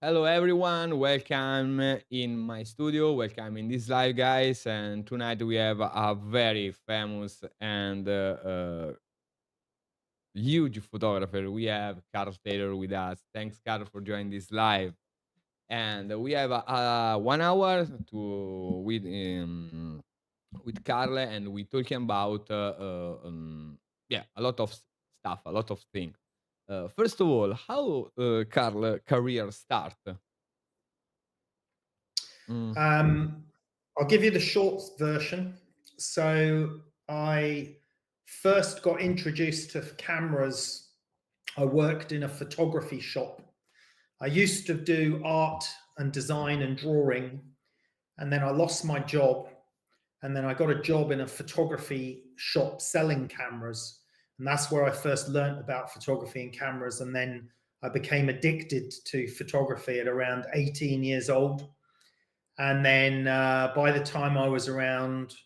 Hello everyone, welcome in my studio, welcome in this live guys, and tonight we have a very famous and huge photographer. We have Karl Taylor with us. Thanks Karl for joining this live. And we have 1 hour to with Carl, and we talking about yeah, a lot of stuff, a lot of things. First of all, how Carl career start? Mm. Um, I'll give you the short version. So I first got introduced to cameras. I worked in a photography shop. I used to do art and design and drawing, and then I lost my job. And then I got a job in a photography shop selling cameras. And that's where I first learned about photography and cameras. And then I became addicted to photography at around 18 years old. And then by the time I was around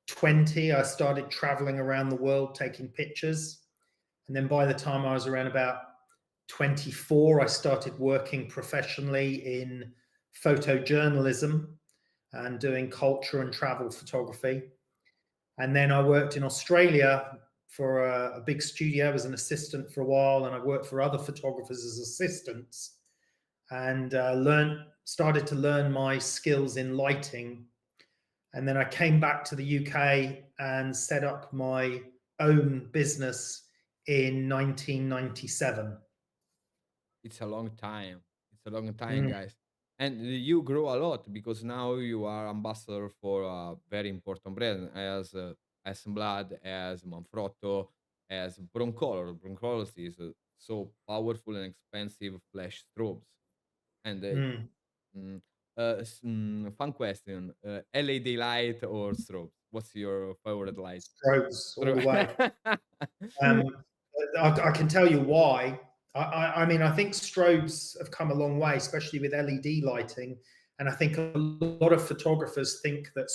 20, I started traveling around the world taking pictures. And then by the time I was around about 24, I started working professionally in photojournalism and doing culture and travel photography. And then I worked in Australia for a big studio. I was an assistant for a while, and I worked for other photographers as assistants and started to learn my skills in lighting. And then I came back to the UK and set up my own business in 1997. It's a long time. It's a long time, Mm. guys. And you grow a lot because now you are ambassador for a very important brand as Hasselblad, as Manfrotto, as Broncolor. Broncolor is so powerful and expensive flash strobes. And Mm. mm, fun question: LED light or strobes? What's your favorite light? Strokes all the Strobe. way. Um, I can tell you why. I mean, I think strobes have come a long way, especially with LED lighting. And I think a lot of photographers think that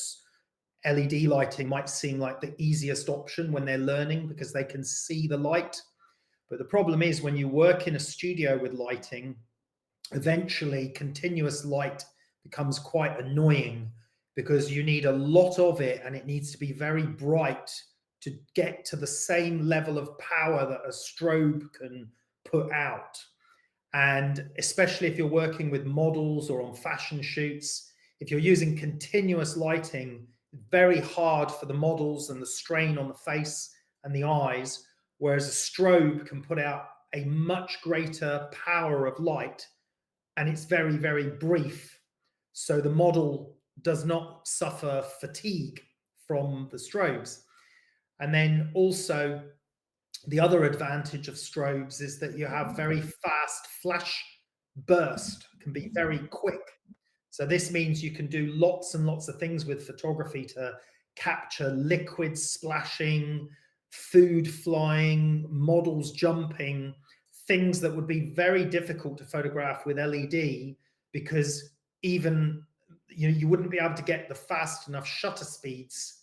LED lighting might seem like the easiest option when they're learning because they can see the light. But the problem is when you work in a studio with lighting, eventually continuous light becomes quite annoying because you need a lot of it and it needs to be very bright to get to the same level of power that a strobe can put out. And especially if you're working with models or on fashion shoots, if you're using continuous lighting, it's very hard for the models and the strain on the face and the eyes, whereas a strobe can put out a much greater power of light and it's very, very brief. So the model does not suffer fatigue from the strobes. And then also, the other advantage of strobes is that you have very fast flash burst, can be very quick. So this means you can do lots and lots of things with photography to capture liquid splashing, food flying, models jumping, things that would be very difficult to photograph with LED because even you wouldn't be able to get the fast enough shutter speeds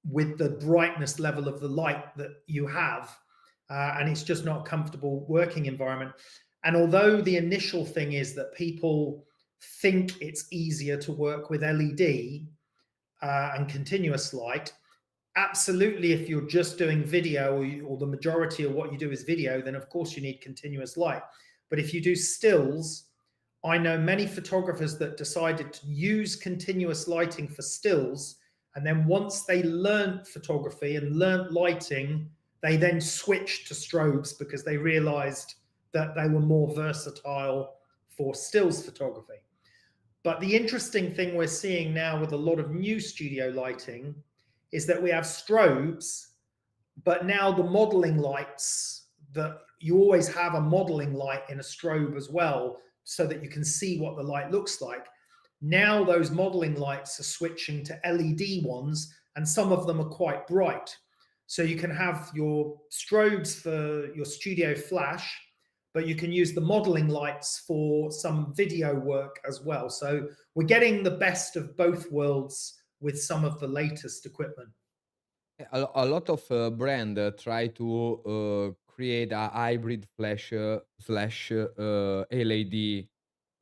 with the brightness level of the light that you have. And it's just not a comfortable working environment. And although the initial thing is that people think it's easier to work with LED and continuous light, absolutely, if you're just doing video or the majority of what you do is video, then of course you need continuous light. But if you do stills, I know many photographers that decided to use continuous lighting for stills. And then once they learned photography and learned lighting, they then switched to strobes because they realized that they were more versatile for stills photography. But the interesting thing we're seeing now with a lot of new studio lighting is that we have strobes, but now the modeling lights that you always have a modeling light in a strobe as well, so that you can see what the light looks like. Now those modeling lights are switching to LED ones, and some of them are quite bright. So you can have your strobes for your studio flash, but you can use the modeling lights for some video work as well. So we're getting the best of both worlds with some of the latest equipment. A lot of brand try to create a hybrid flash slash LED.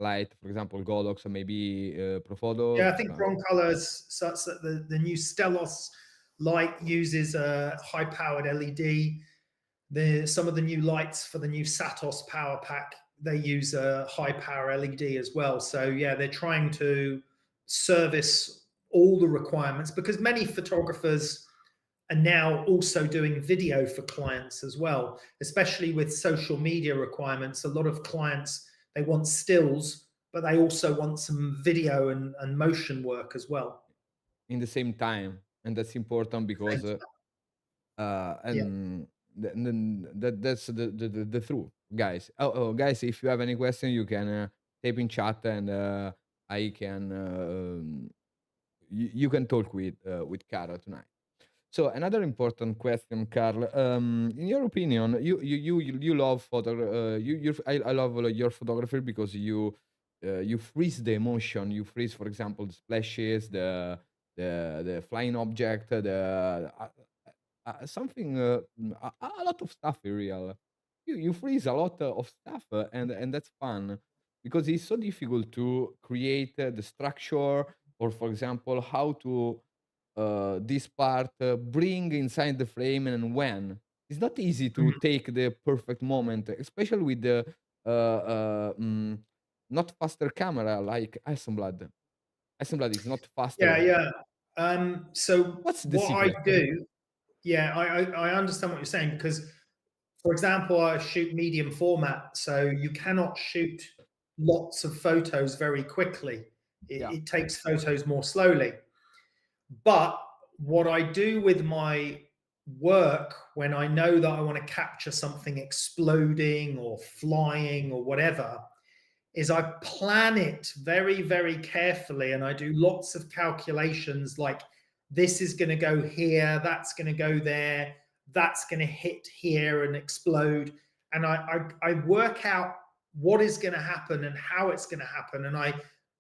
light, for example, Godox or maybe Profoto? Yeah, I think Broncolor's such that the new Stellos light uses a high-powered LED. Some of the new lights for the new Satos power pack, they use a high power LED as well. So yeah, they're trying to service all the requirements because many photographers are now also doing video for clients as well, especially with social media requirements. A lot of clients, they want stills, but they also want some video and motion work as well. In the same time, and that's important because Same stuff. Yeah. and that's the truth, guys. Guys, if you have any question, you can type in chat, and I can you can talk with Cara tonight. So another important question, Carl. In your opinion, you love I love your photography because you freeze the emotion. You freeze, for example, the splashes, the flying object, the something a lot of stuff in real. You freeze a lot of stuff, and that's fun because it's so difficult to create the structure, or for example, how to this part bring inside the frame and when. It's not easy to Mhm. take the perfect moment, especially with the uh, uh, mm, not faster camera like Hasselblad. Hasselblad is not Yeah, faster. yeah. So What's the what I secret? do, yeah, I understand what you're saying because, for example, I shoot medium format, so you cannot shoot lots of photos very quickly. Yeah. It takes photos more slowly. But what I do with my work when I know that I want to capture something exploding or flying or whatever is I plan it very, very carefully and I do lots of calculations like this is going to go here, that's going to go there, that's going to hit here and explode. And I work out what is going to happen and how it's going to happen. And I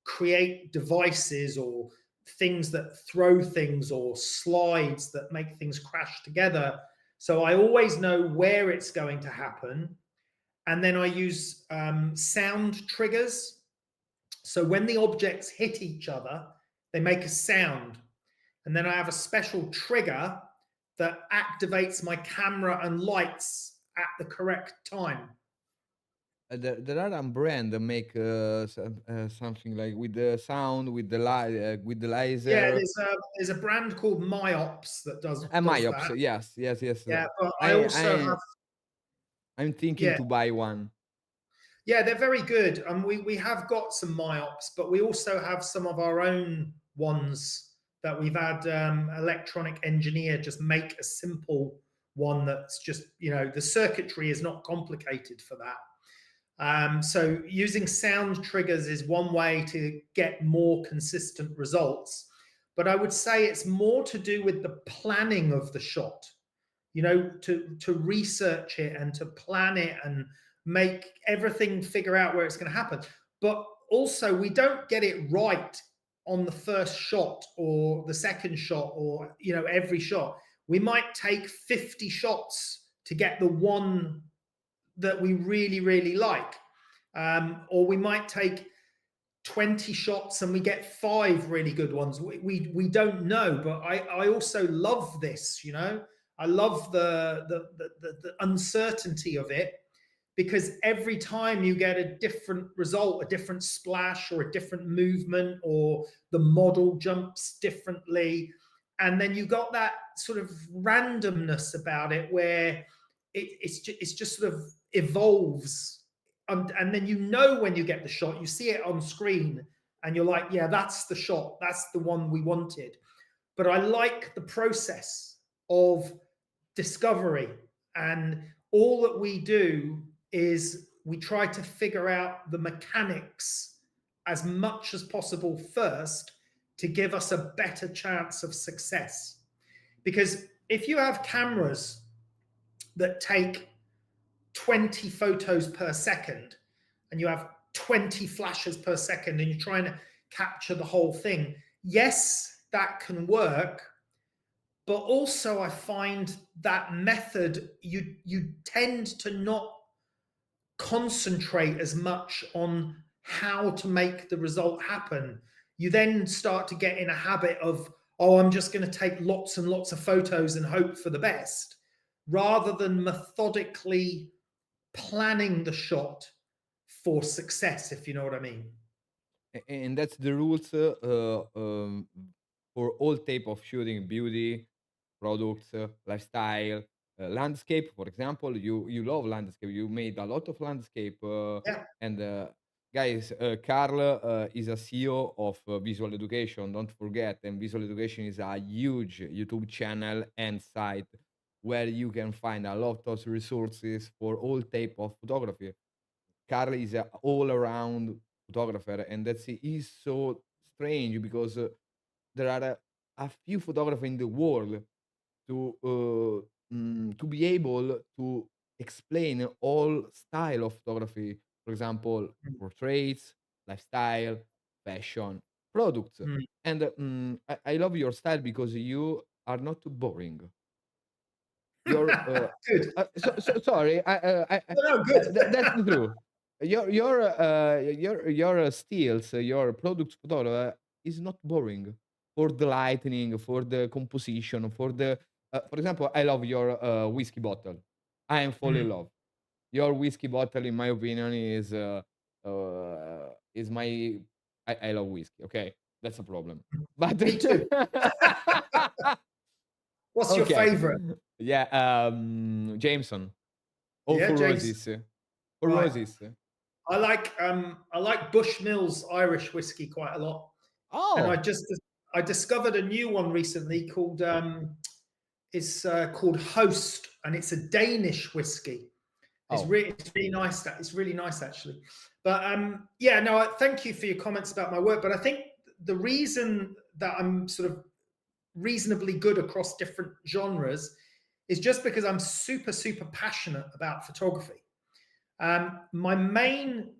create devices or things that throw things or slides that make things crash together. So I always know where it's going to happen, and then I use sound triggers. So when the objects hit each other, they make a sound. And then I have a special trigger that activates my camera and lights at the correct time. There are some brand that make something like with the sound, with the light, with the Yeah, laser. there's a brand called Myops that does Myops, that. yes, yes, yes. Yeah, but I I also I have, I'm thinking yeah, to buy one. yeah, they're very good. And we have got some Myops, but we also have some of our own ones that we've had electronic engineer just make a simple one that's just, the circuitry is not complicated for that. So using sound triggers is one way to get more consistent results. But I would say it's more to do with the planning of the shot, to research it and to plan it and make everything figure out where it's going to happen. But also, we don't get it right on the first shot or the second shot or every shot. We might take 50 shots to get the one that we really really like, or we might take 20 shots and we get 5 really good ones. We don't know, but I also love this, I love the uncertainty of it, because every time you get a different result, a different splash or a different movement, or the model jumps differently, and then you got that sort of randomness about it where it's just sort of evolves, and then when you get the shot, you see it on screen, and you're like, yeah, that's the shot, that's the one we wanted. But I like the process of discovery, and all that we do is we try to figure out the mechanics as much as possible first to give us a better chance of success. Because if you have cameras that take 20 photos per second and you have 20 flashes per second and you're trying to capture the whole thing, yes, that can work. But also I find that method, you tend to not concentrate as much on how to make the result happen, you then start to get in a habit of, oh, I'm just going to take lots and lots of photos and hope for the best, rather than methodically planning the shot for success, if you know what I mean. And that's the rules for all type of shooting: beauty, products, lifestyle, landscape. For example, you love landscape. You made a lot of landscape, Yeah. and guys, Carl is a CEO of Visual Education. Don't forget, and Visual Education is a huge YouTube channel and site where you can find a lot of resources for all type of photography. Carl is a all around photographer, and that's is so strange because there are a few photographers in the world to be able to explain all style of photography. For example, Mm. portraits, lifestyle, fashion, products. Mm. And I love your style because you are not too boring. Your Good. sorry, No, no, good. that's the truth. Your stills, your product photo is not boring for the lightning, for the composition, for the for example, I love your whiskey bottle. I am fully in Mm. love. Your whiskey bottle, in my opinion, is my I love whiskey. Okay, that's a problem. But Me too. What's your okay, favorite? yeah, Jameson. Or Yeah, for James. roses. For Right. roses. I like Bushmills Irish whiskey quite a lot, and Oh! I discovered a new one recently called it's called Host, and it's a Danish whiskey. Oh, It's really nice. It's really nice actually. But yeah, no. Thank you for your comments about my work. But I think the reason that I'm sort of reasonably good across different genres is just because I'm super passionate about photography. My main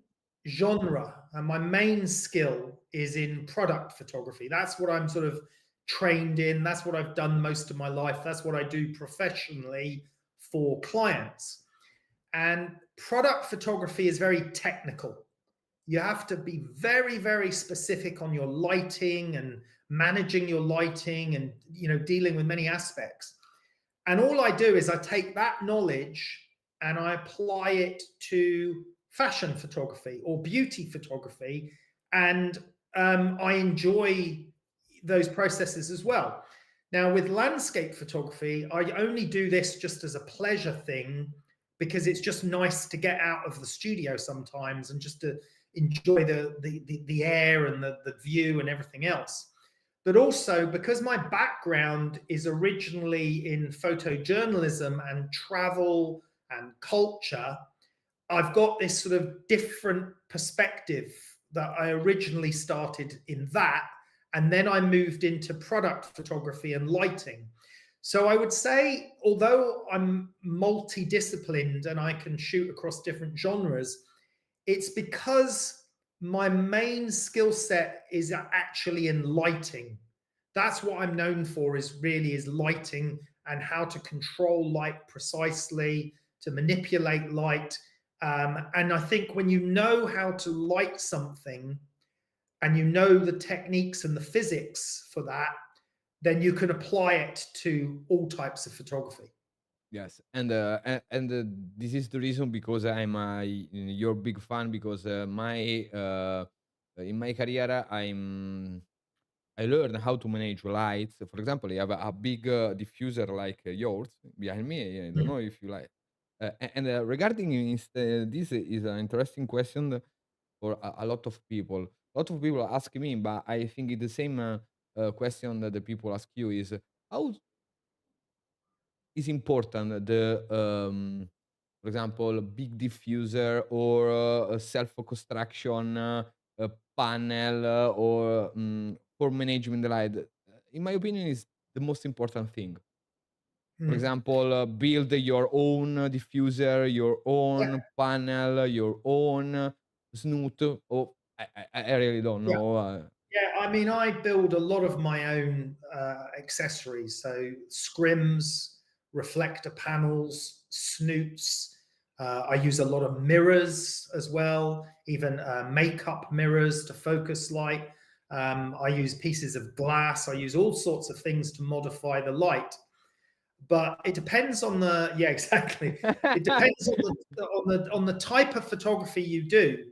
genre and my main skill is in product photography. That's what I'm sort of trained in. That's what I've done most of my life. That's what I do professionally for clients. And product photography is very technical. You have to be very specific on your lighting and managing your lighting and dealing with many aspects. And all I do is I take that knowledge and I apply it to fashion photography or beauty photography. And I enjoy those processes as well. Now, with landscape photography, I only do this just as a pleasure thing because it's just nice to get out of the studio sometimes and just to enjoy the air and the view and everything else. But also because my background is originally in photojournalism and travel and culture, I've got this sort of different perspective that I originally started in that. And then I moved into product photography and lighting. So I would say, although I'm multidisciplined and I can shoot across different genres, it's because my main skill set is actually in lighting. That's what I'm known for, is lighting and how to control light precisely, to manipulate light. And I think when you know how to light something and you know the techniques and the physics for that, then you can apply it to all types of photography. yes. And this is the reason because I'm your big fan because my in my career I learned how to manage lights. For example, I have a big diffuser like yours behind me. I don't Mm. know if you like. And regarding this is an interesting question for a lot of people. A lot of people ask me, but I think it's the same question that the people ask you is how is important for example, big diffuser or a self construction a panel or for managing the light. In my opinion, is the most important thing. For Mm. example, build your own diffuser, your Yeah, own panel, your own snoot. Oh, I really don't yeah. know. Yeah, I mean, I build a lot of my own accessories. So scrims, reflector panels, snoots. I use a lot of mirrors as well, even makeup mirrors to focus light. I use pieces of glass. I use all sorts of things to modify the light. But it depends on the yeah exactly. It depends on the type of photography you do.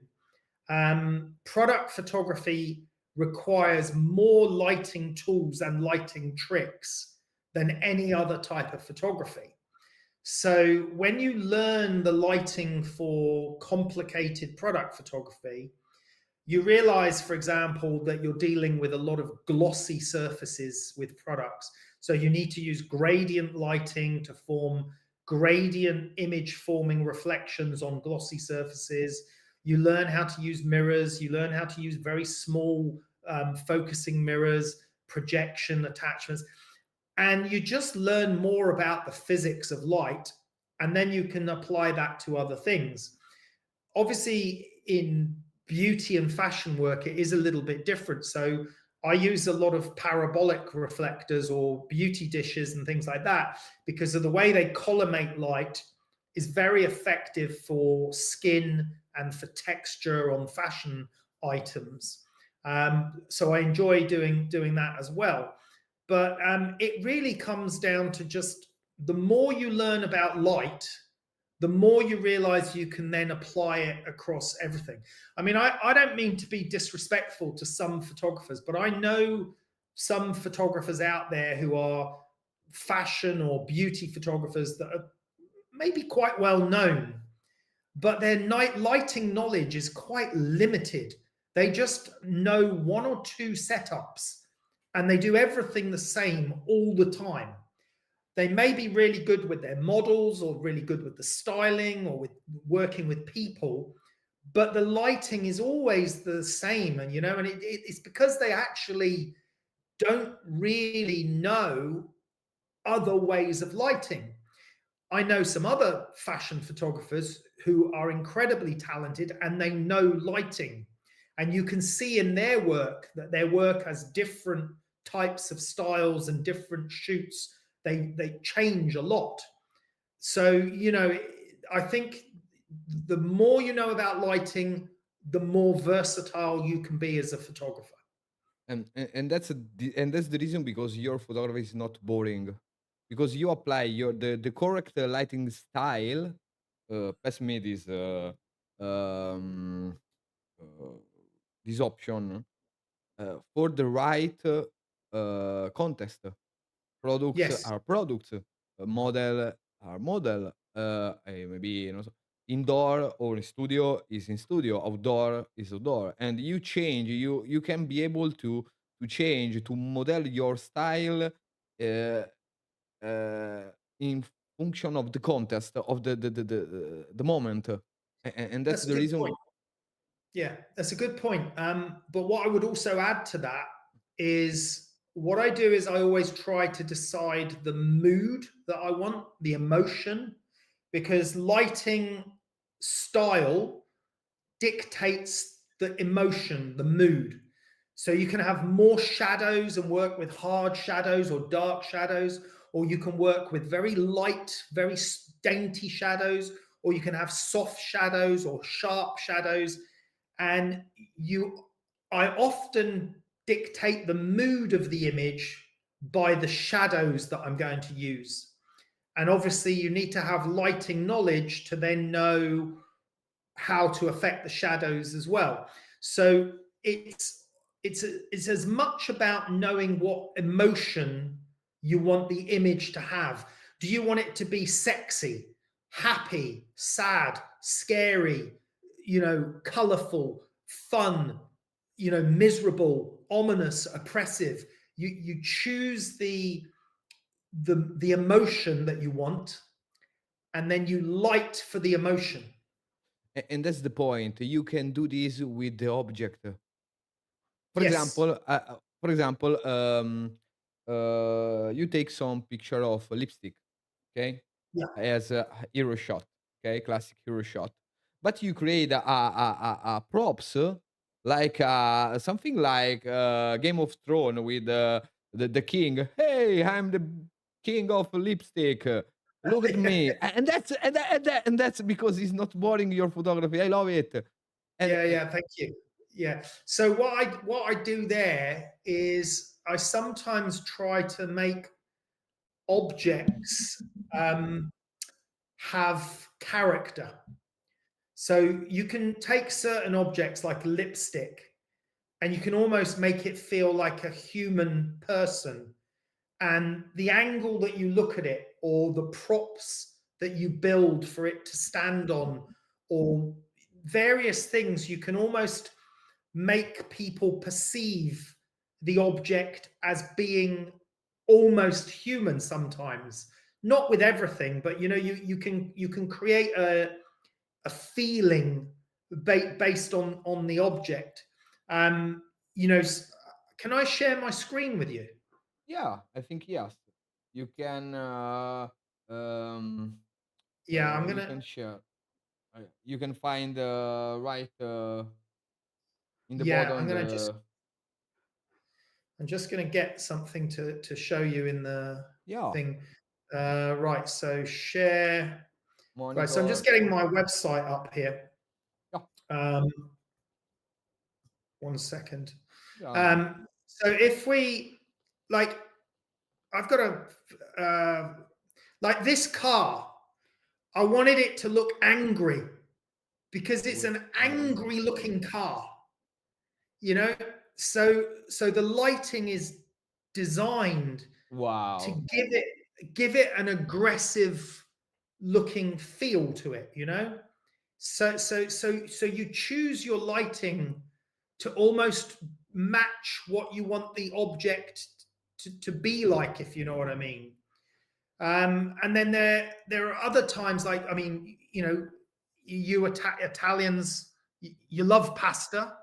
Product photography requires more lighting tools and lighting tricks than any other type of photography. So when you learn the lighting for complicated product photography, you realize, for example, that you're dealing with a lot of glossy surfaces with products. So you need to use gradient lighting to form gradient image forming reflections on glossy surfaces. You learn how to use mirrors. You learn how to use very small focusing mirrors, projection attachments, and you just learn more about the physics of light, and then you can apply that to other things. Obviously, in beauty and fashion work, it is a little bit different. So I use a lot of parabolic reflectors or beauty dishes and things like that because of the way they collimate light is very effective for skin and for texture on fashion items. So I enjoy doing that as well. But it really comes down to just the more you learn about light, the more you realize you can then apply it across everything. I mean, I don't mean to be disrespectful to some photographers, but I know some photographers out there who are fashion or beauty photographers that are maybe quite well known, but their night lighting knowledge is quite limited. They just know one or two setups and they do everything the same all the time. They may be really good with their models or really good with the styling or with working with people, but the lighting is always the same. And, it's because they actually don't really know other ways of lighting. I know some other fashion photographers who are incredibly talented and they know lighting. And you can see in their work that their work has different types of styles and different shoots. They change a lot. So, I think the more you know about lighting, the more versatile you can be as a photographer. And that's the reason because your photography is not boring, because you apply the correct lighting style. Pass me um, uh, this option for the right context. Products Yes, are products, model are model, maybe non so, indoor or in studio is in studio, outdoor is outdoor, and you can be able to change, to model your style, uh, in function of the context of the moment, and that's that's a the good reason. point. Yeah, that's a good point. But what I would also add to that is what I do is I always try to decide the mood that I want, the emotion, because lighting style dictates the emotion, the mood. So you can have more shadows and work with hard shadows or dark shadows, or you can work with very light, very dainty shadows, or you can have soft shadows or sharp shadows. And I often dictate the mood of the image by the shadows that I'm going to use. And obviously, you need to have lighting knowledge to then know how to affect the shadows as well. So it's as much about knowing what emotion you want the image to have. Do you want it to be sexy, happy, sad, scary, colorful, fun, miserable, ominous, oppressive? You choose the emotion that you want, and then you light for the emotion. And that's the point. You can do this with the object. Yes. For example, you take some picture of lipstick, okay, Yeah. as a hero shot, okay, classic hero shot. But you create a props like something like Game of Thrones with the king. Hey, I'm the king of lipstick. Look at me, and that's because it's not boring your photography. I love it. And Yeah, yeah, thank you. Yeah. So what I do there is I sometimes try to make objects have character. So you can take certain objects like lipstick and you can almost make it feel like a human person. And the angle that you look at it, or the props that you build for it to stand on, or various things, you can almost make people perceive the object as being almost human sometimes. Not with everything, but you can create a feeling based on the object. You know, can I share my screen with you? yeah, I think yes. You can um Yeah, I'm you gonna. can share. You can find right in the Yeah, bottom I'm just gonna get something to show you in the yeah, thing. Right, so share. Right, so I'm just monitor. getting my website up here. Yeah, Um, 1 second. yeah. So if we like, I've got like this car. I wanted it to look angry because it's With an angry. angry looking car. You know, so the lighting is designed to Wow. give it an aggressive looking feel to it. So you choose your lighting to almost match what you want the object to be like, if you know what I mean. And then there are other times, like, I mean, Italians, you love pasta.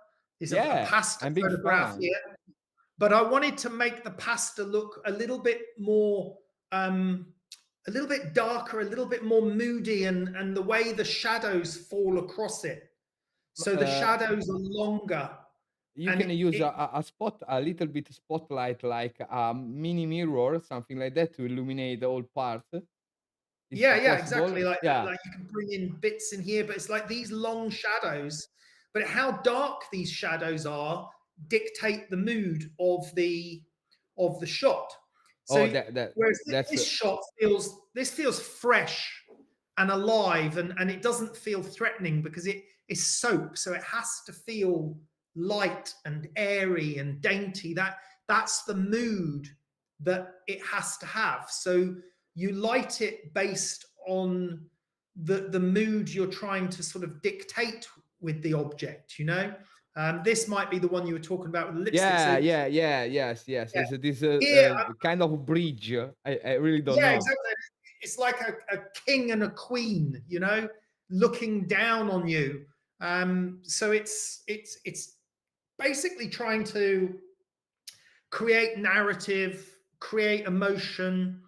There's a Yeah, pasta I'm big photograph fan. here, but I wanted to make the pasta look a little bit more, a little bit darker, a little bit more moody, and the way the shadows fall across it. So the Uh, shadows are longer, you and can use it a little bit spotlight, like a mini mirror, something like that, to illuminate the whole part. Is yeah, that yeah, exactly. possible? Yeah. Like you can bring in bits in here, but it's like these long shadows. But how dark these shadows are dictate the mood of the shot. Oh, So whereas that's this shot feels fresh and alive, and it doesn't feel threatening because it is soap, so it has to feel light and airy and dainty. That's the mood that it has to have. So you light it based on the mood you're trying to sort of dictate with the object. This might be the one you were talking about with the lipstick. yeah, So yeah, yeah, yes, yes. yeah, It's this here, kind of bridge. I really don't yeah, know. exactly. It's like a king and a queen, looking down on you. So it's basically trying to create narrative, create emotion,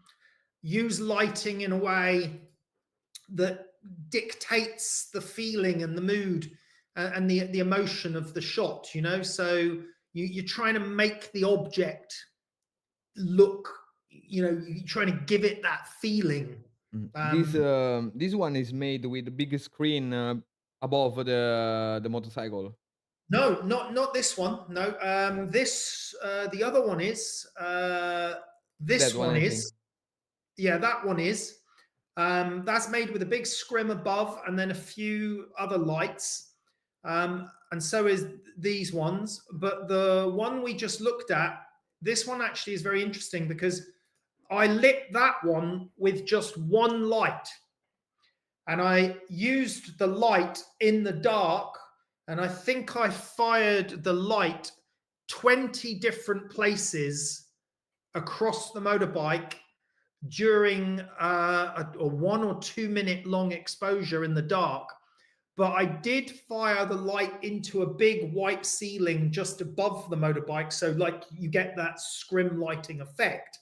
use lighting in a way that dictates the feeling and the mood and the emotion of the shot. So you're trying to make the object look, you're trying to give it that feeling. um This one is made with a big screen above the motorcycle. no, not this one. No. This The other one is That this one, one I think. is yeah, that one is. That's made with a big scrim above and then a few other lights. And so is these ones. But the one we just looked at, this one actually is very interesting because I lit that one with just one light. And I used the light in the dark. And I think I fired the light 20 different places across the motorbike during a 1 or 2 minute long exposure in the dark. But I did fire the light into a big white ceiling just above the motorbike. So, like, you get that scrim lighting effect.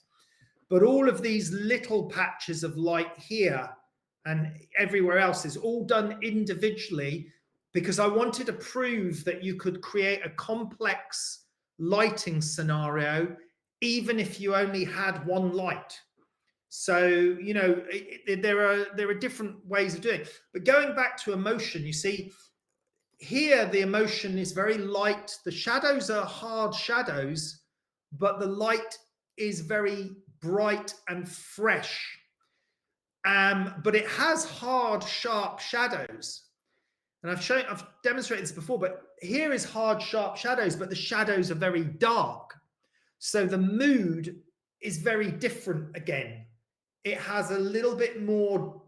But all of these little patches of light here and everywhere else is all done individually because I wanted to prove that you could create a complex lighting scenario even if you only had one light. So there are different ways of doing it. But going back to emotion, you see, here the emotion is very light. The shadows are hard shadows, but the light is very bright and fresh. But it has hard, sharp shadows. And I've demonstrated this before, but here is hard, sharp shadows, but the shadows are very dark. So the mood is very different again. It has a little bit more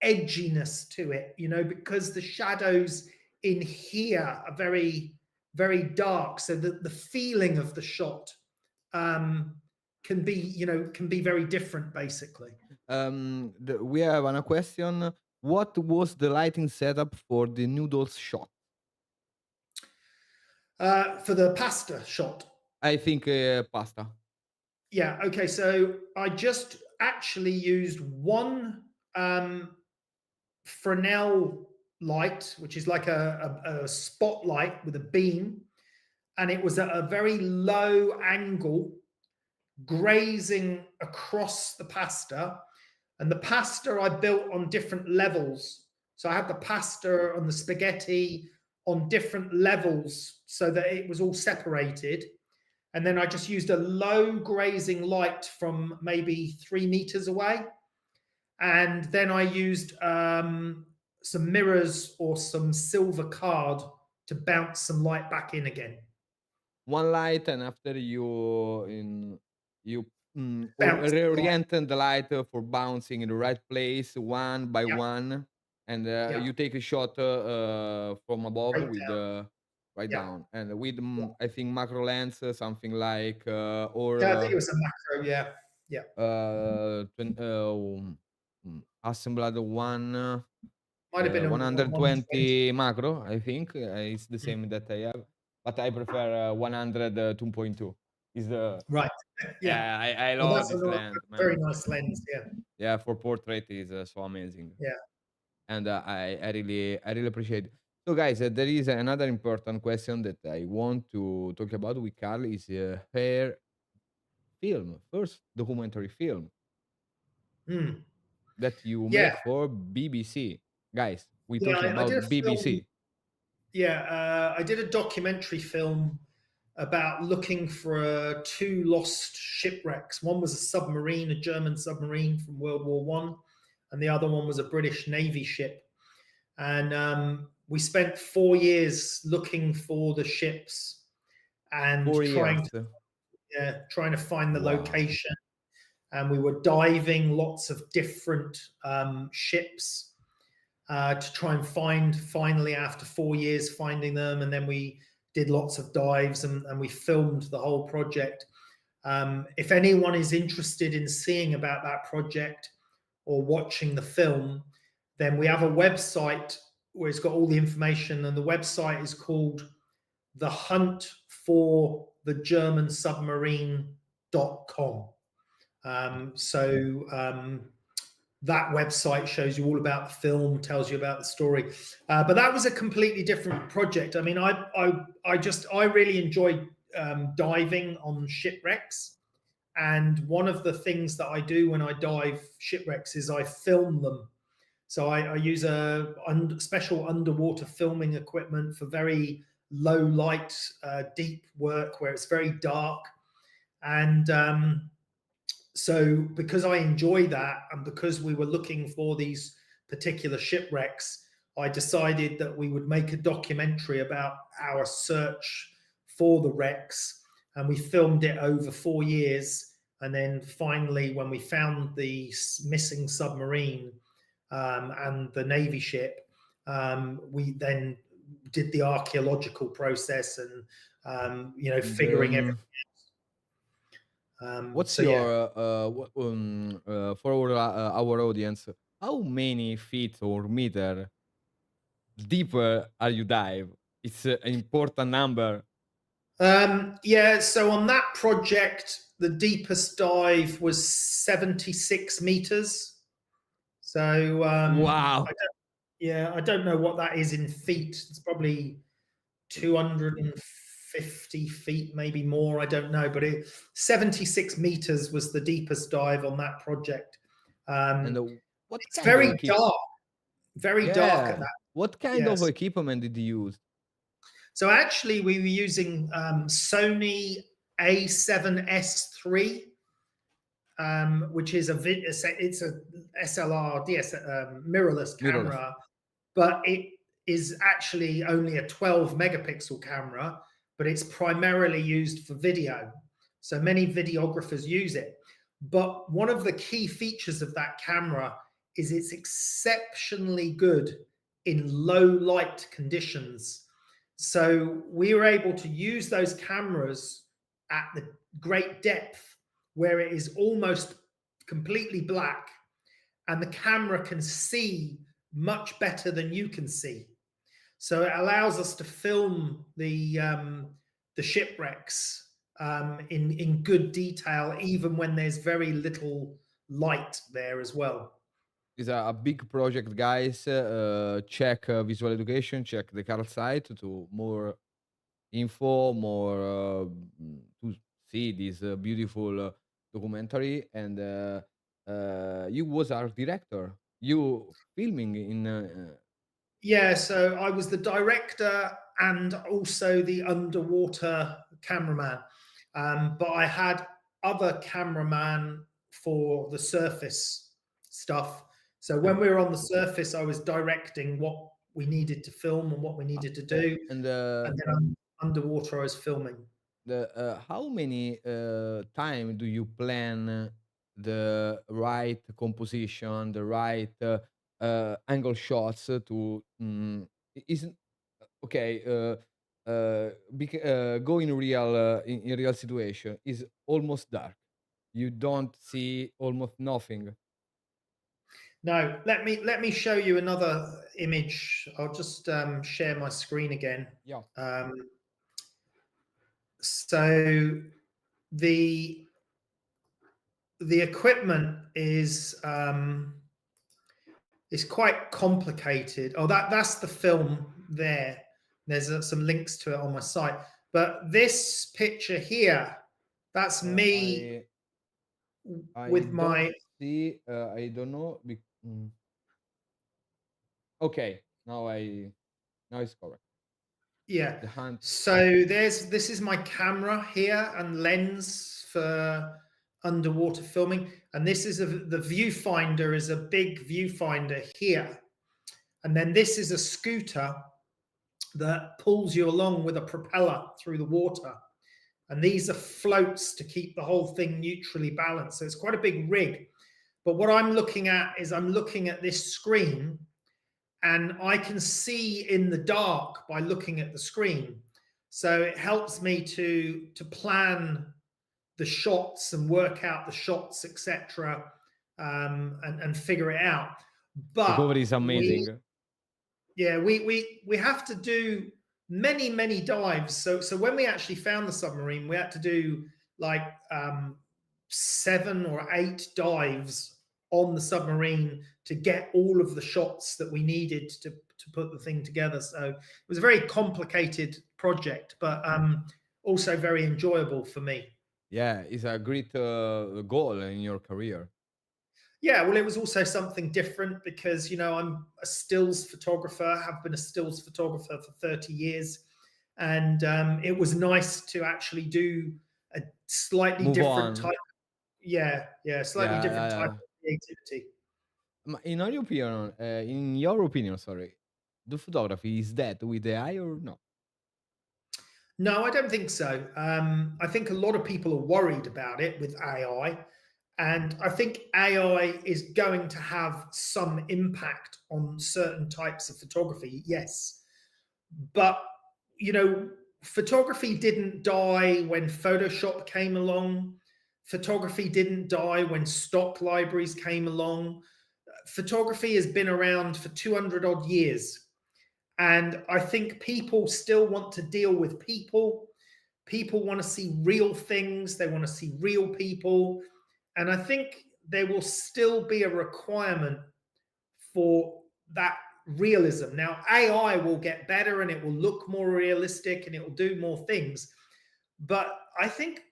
edginess to it, because the shadows in here are very, very dark. So the feeling of the shot can be very different, basically. We have a question. What was the lighting setup for the noodles shot? For the pasta shot. I think pasta. Yeah. Okay. So I just actually used one Fresnel light, which is like a spotlight with a beam, and it was at a very low angle, grazing across the pasta. And the pasta I built on different levels. So I had the pasta and the spaghetti on different levels so that it was all separated. And then I just used a low grazing light from maybe 3 meters away. And then I used some mirrors or some silver card to bounce some light back in again. One light, and after you Bounce the light. reoriented the light for bouncing in the right place one by Yeah, one, and yeah. you take a shot from above Right with down. right Yeah. down, and with Yeah. I think macro lens, something like or Yeah, I think it was a macro. Yeah. Yeah. Hasselblad Might have been a 120. 120 macro, I think. It's the Mm. same that I have, but I prefer 100 2.2. Is the Right. Yeah. Yeah, I Well, love that's this lens, a man. very nice lens. Yeah. Yeah, for portrait is so amazing, Yeah. and I really appreciate it. So, guys, there is another important question that I want to talk about with Carl is her film, first documentary film Mm. that you Yeah. make for BBC. Guys, we're Yeah. talking I did about a film. BBC. Yeah. I did a documentary film about looking for two lost shipwrecks. One was a submarine, a German submarine from World War One, and the other one was a British Navy ship. And we spent 4 years looking for the ships and 4 years. trying to find the Wow. location. And we were diving lots of different ships to try and finally, after 4 years, finding them. And then we did lots of dives and we filmed the whole project. If anyone is interested in seeing about that project or watching the film, then we have a website where it's got all the information, and the website is called The Hunt for the German Submarine.com. That website shows you all about the film, tells you about the story. But that was a completely different project. I mean, I really enjoy diving on shipwrecks. And one of the things that I do when I dive shipwrecks is I film them. So I use a special underwater filming equipment for very low light, deep work where it's very dark. And so because I enjoy that, and because we were looking for these particular shipwrecks, I decided that we would make a documentary about our search for the wrecks. And we filmed it over 4 years. And then finally, when we found the missing submarine and the Navy ship, we then did the archaeological process and And, figuring everything. what's So yeah. your for our audience? How many feet or meter deeper are you dive? It's an important number. Yeah, so on that project, the deepest dive was 76 meters. So Wow. I don't know what that is in feet. It's probably 250 feet, maybe more. I don't know, but 76 meters was the deepest dive on that project. And Um, what it's kind of very dark at Yeah. that. What kind of Yes. equipment did you use? So actually, we were using Sony A7S3, which is it's a SLR DS mirrorless Mirrorless. camera, but it is actually only a 12 megapixel camera, but it's primarily used for video. So many videographers use it. But one of the key features of that camera is it's exceptionally good in low light conditions. So we were able to use those cameras at the great depth where it is almost completely black and the camera can see much better than you can see. So it allows us to film the shipwrecks in good detail, even when there's very little light there as well. Is a big project, guys. Check Visual Education, check the Carl site to more info, more to see this beautiful documentary. And you was art director. You filming in Yeah, so I was the director and also the underwater cameraman. But I had other cameraman for the surface stuff. So yeah. when we were on the surface, I was directing what we needed to film and what we needed to do. And And then underwater, I was filming. the how many time do you plan the right composition, the right angle shots to isn't okay go in real in real situation is almost dark, you don't see almost nothing. Now, let me show you another image. I'll just share my screen again. Yeah. Um, so the the equipment is quite complicated. Oh, that's the film there. There's some links to it on my site. But this picture here, that's uh, me i I with don't my see I don't know okay, now it's correct. yeah. The hunt. So this is my camera here and lens for underwater filming, and this is the viewfinder is a big viewfinder here, and then this is a scooter that pulls you along with a propeller through the water. And these are floats to keep the whole thing neutrally balanced. So it's quite a big rig. But what I'm looking at is I'm looking at this screen and I can see in the dark by looking at the screen. So it helps me to plan the shots and work out the shots, etc., and figure it out. The But cover is we amazing. yeah, we have to do many dives. So when we actually found the submarine, we had to do like 7 or 8 dives on the submarine to get all of the shots that we needed to put the thing together. So it was a very complicated project, but also very enjoyable for me. Yeah, it's a great goal in your career. Yeah, well, it was also something different because, I'm a stills photographer, have been a stills photographer for 30 years. And it was nice to actually do a slightly Move different on. type. Yeah, slightly Yeah, different yeah, type yeah. of creativity. In your opinion, sorry, do photography is dead with the eye or no? No, I don't think so. I think a lot of people are worried about it with AI. And I think AI is going to have some impact on certain types of photography, yes. But, you know, photography didn't die when Photoshop came along. Photography didn't die when stock libraries came along. Photography has been around for 200 odd years. And I think people still want to deal with people. People want to see real things, they want to see real people. And I think there will still be a requirement for that realism. Now, AI will get better and it will look more realistic and it will do more things. But I think,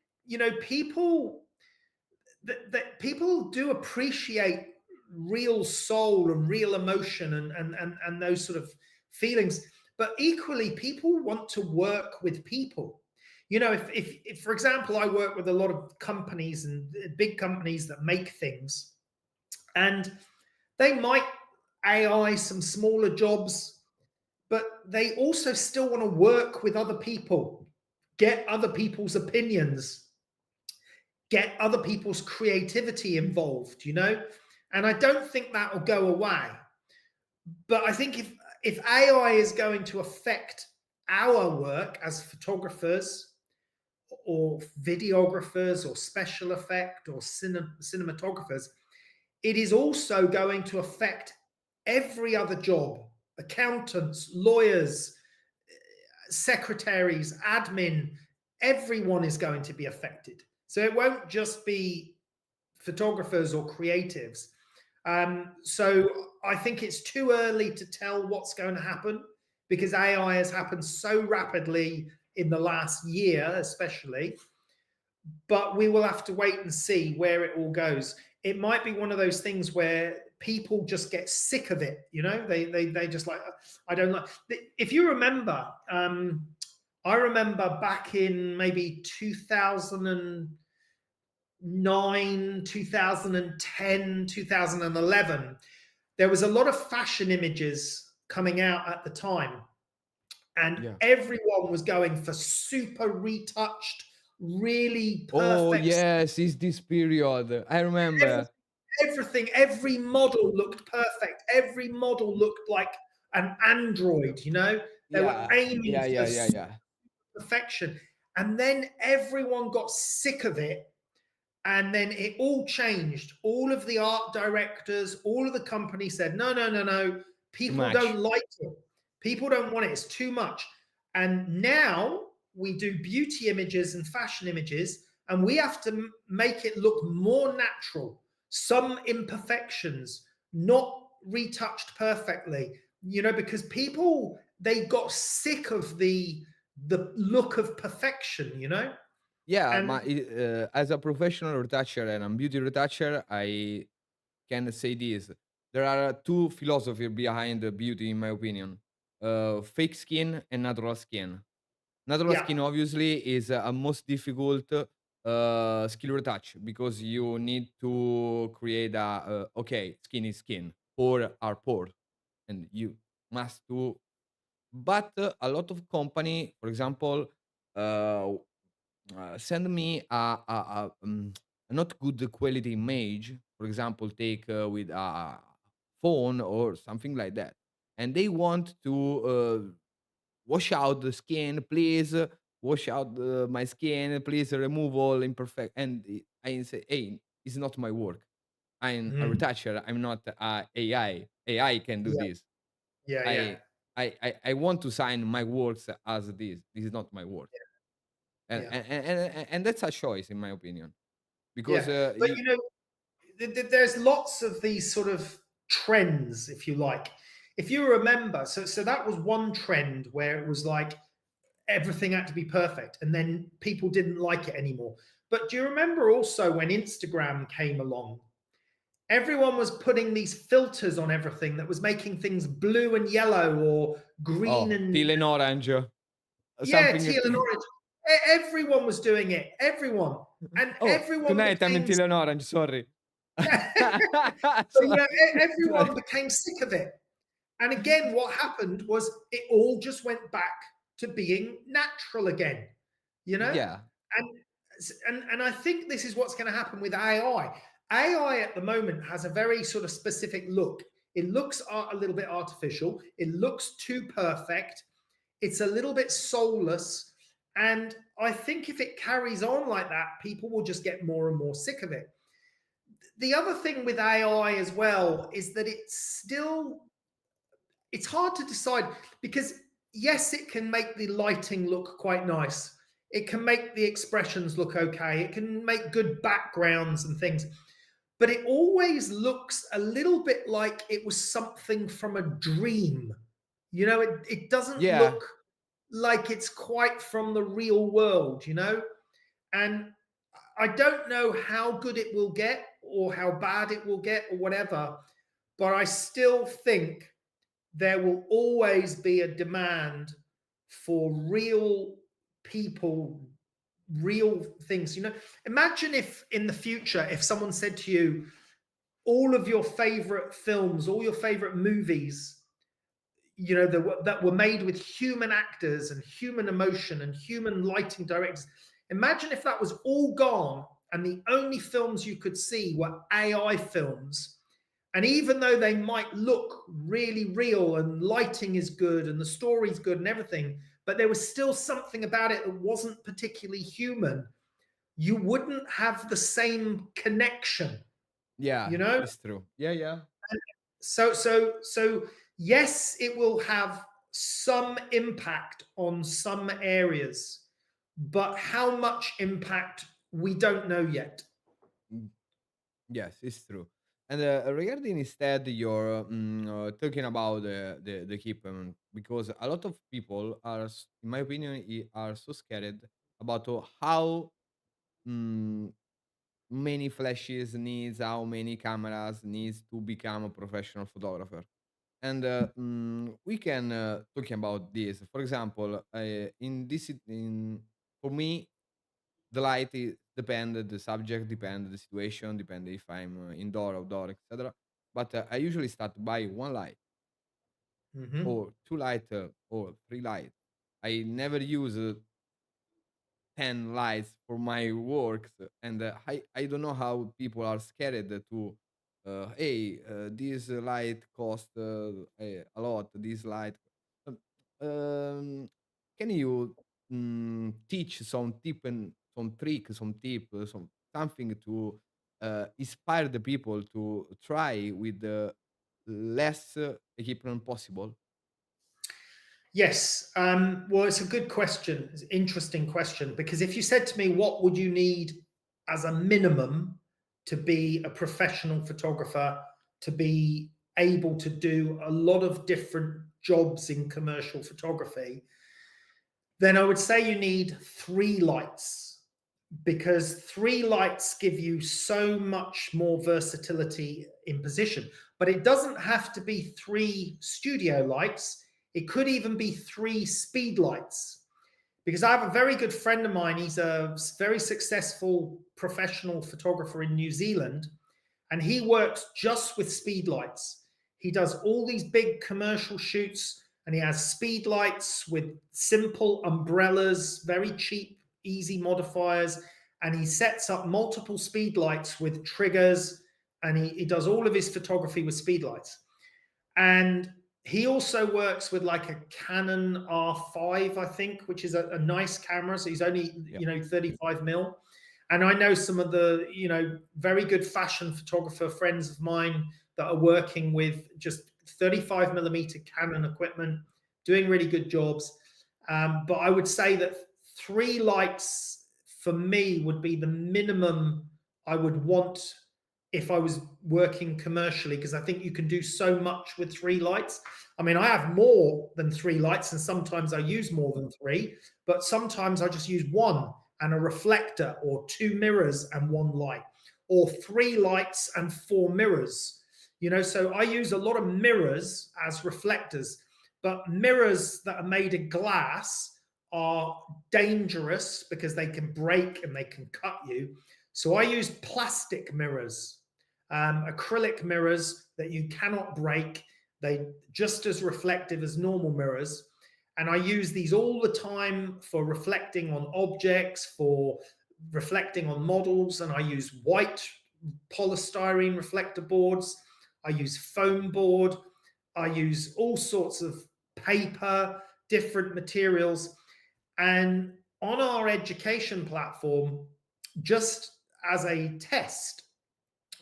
people that people do appreciate real soul and real emotion and those sort of feelings. But equally, people want to work with people. If for example, I work with a lot of companies and big companies that make things, and they might AI some smaller jobs, but they also still want to work with other people, get other people's opinions, get other people's creativity involved, And I don't think that will go away. But I think if AI is going to affect our work as photographers or videographers or special effect or cinematographers, it is also going to affect every other job: accountants, lawyers, secretaries, admin. Everyone is going to be affected. So it won't just be photographers or creatives. So I think it's too early to tell what's going to happen, because AI has happened so rapidly in the last year, especially. But we will have to wait and see where it all goes. It might be one of those things where people just get sick of it. They just like, I don't like. If you remember, I remember back in maybe 2009, 2010, 2011, there was a lot of fashion images coming out at the time, and Yeah. everyone was going for super retouched, really Oh, perfect. yes, it's this period. I Every, remember. every model looked perfect. Every model looked like an android. They were Yeah, aiming yeah, for yeah, yeah, yeah. perfection, and then everyone got sick of it. And then it all changed. All of the art directors, all of the companies said, no, no, no, no. Too People don't much. like it. People don't want it. It's too much. And now we do beauty images and fashion images, and we have to make it look more natural. Some imperfections, not retouched perfectly, because people, they got sick of the look of perfection. Yeah, And as a professional retoucher and a beauty retoucher, I can say this. There are two philosophies behind the beauty, in my opinion. Fake skin and natural skin. Natural yeah. skin obviously is a most difficult skill retouch, because you need to create a okay, skin is skin, pore are pore, and you must do. But a lot of company, for example, uh, send me a not good quality image. For example, take with a phone or something like that, and they want to wash out the skin, please. Wash out my skin, please. Remove all imperfect. And I say, hey, it's not my work. I'm a Mm. retoucher. I'm not AI. AI can do Yeah, this. yeah, yeah, I I want to sign my works as this. This is not my work, yeah, and that's a choice, in my opinion, because yeah. But there's lots of these sort of trends, if you like. If you remember, so that was one trend where it was like everything had to be perfect, and then people didn't like it anymore. But do you remember also when Instagram came along? Everyone was putting these filters on everything that was making things blue and yellow or green oh, and teal and orange, yeah, something. teal and orange. Everyone was doing it. Everyone. And Oh, everyone tonight I'm in became teal and orange. Sorry. so, Sorry. everyone Sorry. became sick of it. And again, what happened was it all just went back to being natural again, you know? Yeah, And and I think this is what's going to happen with AI. AI at the moment has a very sort of specific look. It looks a little bit artificial. It looks too perfect. It's a little bit soulless. And I think if it carries on like that, people will just get more and more sick of it. The other thing with AI as well is that it's hard to decide, because yes, it can make the lighting look quite nice. It can make the expressions look okay. It can make good backgrounds and things, but it always looks a little bit like it was something from a dream. It doesn't yeah, look like it's quite from the real world. And I don't know how good it will get or how bad it will get or whatever. But I still think there will always be a demand for real people, real things. Imagine if in the future, if someone said to you, all of your favorite films, all your favorite movies, that were made with human actors and human emotion and human lighting directors. Imagine if that was all gone and the only films you could see were AI films. And even though they might look really real and lighting is good and the story's good and everything, but there was still something about it that wasn't particularly human, you wouldn't have the same connection, Yeah, you know? it's true. Yeah, yeah. So yes, it will have some impact on some areas, but how much impact we don't know yet. Mm, yes, it's true. And regarding instead your talking about the equipment, because a lot of people are, in my opinion, are so scared about how mm, many flashes needs, how many cameras needs to become a professional photographer. And we can talking about this. For example, for me, the light depend the subject, depend the situation, depend if I'm indoor, outdoor, etc. But I usually start by one light Mhm. or two light or three light. I never use 10 lights for my works, and I don't know how people are scared to hey, this light cost a lot, this light um, um, can you teach some tip and some trick, some tip, something to inspire the people to try with the less equipment possible? Yes. Well, it's a good question. It's an interesting question because if you said to me, what would you need as a minimum to be a professional photographer, to be able to do a lot of different jobs in commercial photography, then I would say you need three lights because three lights give you so much more versatility in position. But it doesn't have to be three studio lights, it could even be three speed lights. Because I have a very good friend of mine, he's a very successful professional photographer in New Zealand, and he works just with speed lights. He does all these big commercial shoots and he has speed lights with simple umbrellas, very cheap, easy modifiers. And he sets up multiple speed lights with triggers and he does all of his photography with speed lights. And he also works with like a Canon R5, I think, which is a nice camera. So he's only, Yeah. 35 mil. And I know some of the, very good fashion photographer friends of mine that are working with just 35 millimeter Canon equipment, doing really good jobs. But I would say that three lights for me would be the minimum I would want if I was working commercially, because I think you can do so much with three lights. I mean, I have more than three lights, and sometimes I use more than three, but sometimes I just use one and a reflector, or two mirrors and one light, or three lights and four mirrors. So I use a lot of mirrors as reflectors, but mirrors that are made of glass are dangerous because they can break and they can cut you. So I use plastic mirrors, acrylic mirrors that you cannot break. They just as reflective as normal mirrors. And I use these all the time for reflecting on objects, for reflecting on models. And I use white polystyrene reflector boards. I use foam board. I use all sorts of paper, different materials. And on our education platform, just as a test,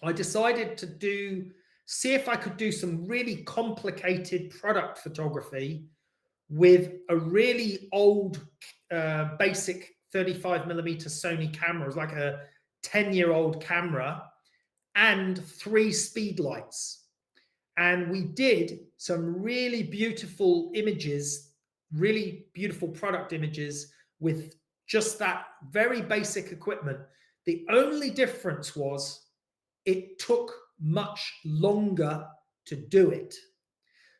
I decided to see if I could do some really complicated product photography with a really old, basic 35 millimeter Sony camera. It was like a 10-year-old camera and three speed lights. And we did some really beautiful images, really beautiful product images with just that very basic equipment. The only difference was it took much longer to do it.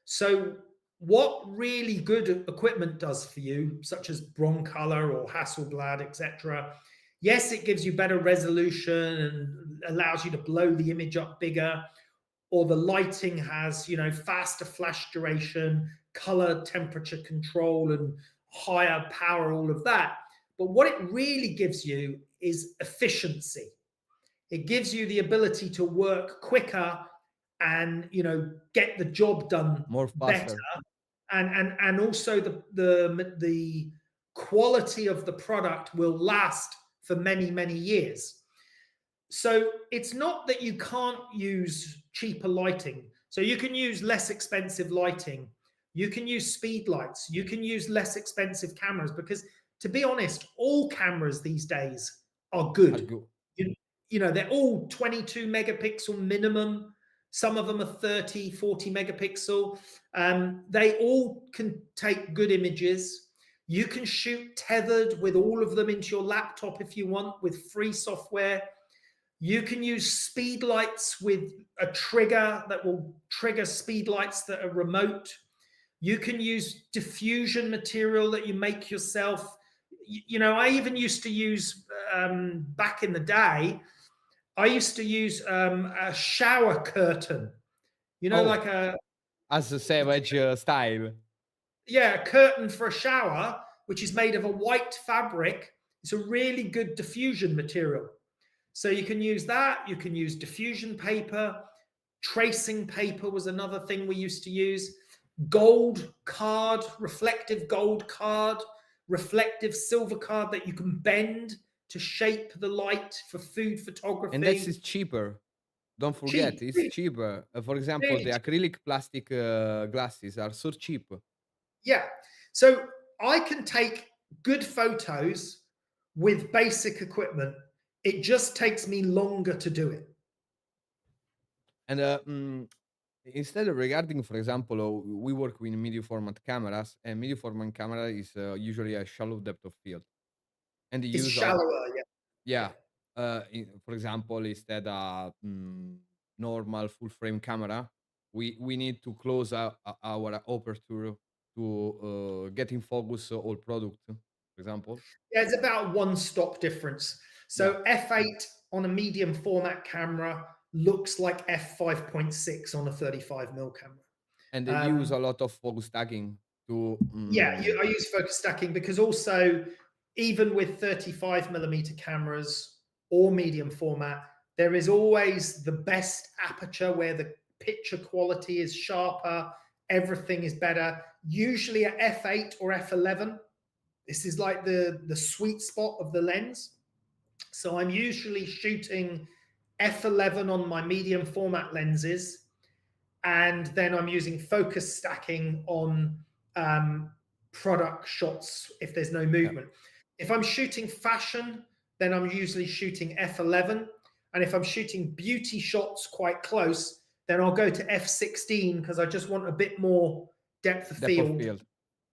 So what really good equipment does for you, such as Broncolor or Hasselblad, etc., yes, it gives you better resolution and allows you to blow the image up bigger, or the lighting has, faster flash duration, color temperature control, and higher power, all of that. But what it really gives you is efficiency. It gives you the ability to work quicker and get the job done More better, faster. and also the quality of the product will last for many, many years. So it's not that you can't use cheaper lighting. So you can use less expensive lighting. You can use speed lights. You can use less expensive cameras, because, to be honest, all cameras these days are Are good. good. They're all 22 megapixel minimum. Some of them are 30, 40 megapixel. They all can take good images. You can shoot tethered with all of them into your laptop if you want, with free software. You can use speed lights with a trigger that will trigger speed lights that are remote. You can use diffusion material that you make yourself. I even used to use, back in the day, I used to use a shower curtain, Oh, like a, as a savage style. yeah, a curtain for a shower, which is made of a white fabric. It's a really good diffusion material. So you can use that. You can use diffusion paper. Tracing paper was another thing we used to use. Gold card, reflective gold card, reflective silver card that you can bend to shape the light for food And that photography. is cheaper. Don't forget, Cheap, it's really, cheaper. For example, really the cheap. acrylic plastic glasses are so cheap. Yeah. So I can take good photos with basic equipment. It just takes me longer to do it. And instead of regarding, for example, we work with medium format cameras, and medium format camera is usually a shallow depth of field, and the It's use of, shallower. Yeah. Yeah. yeah, for example, instead of normal full frame camera, we need to close our aperture to get in focus all product. For example, Yeah, it's about one stop difference. yeah, So f8 on a medium format camera looks like f5.6 on a 35mm camera. and they use Um, a lot of focus stacking to yeah, I use focus stacking because also, even with 35mm cameras or medium format, there is always the best aperture where the picture quality is sharper, everything is better. Usually at f8 or f11, this is like the sweet spot of the lens. So I'm usually shooting f11 on my medium format lenses, and then I'm using focus stacking on product shots if there's no yeah, movement. If I'm shooting fashion, then I'm usually shooting f11, and if I'm shooting beauty shots quite close, then I'll go to f16 because I just want a bit more depth of depth of field. field.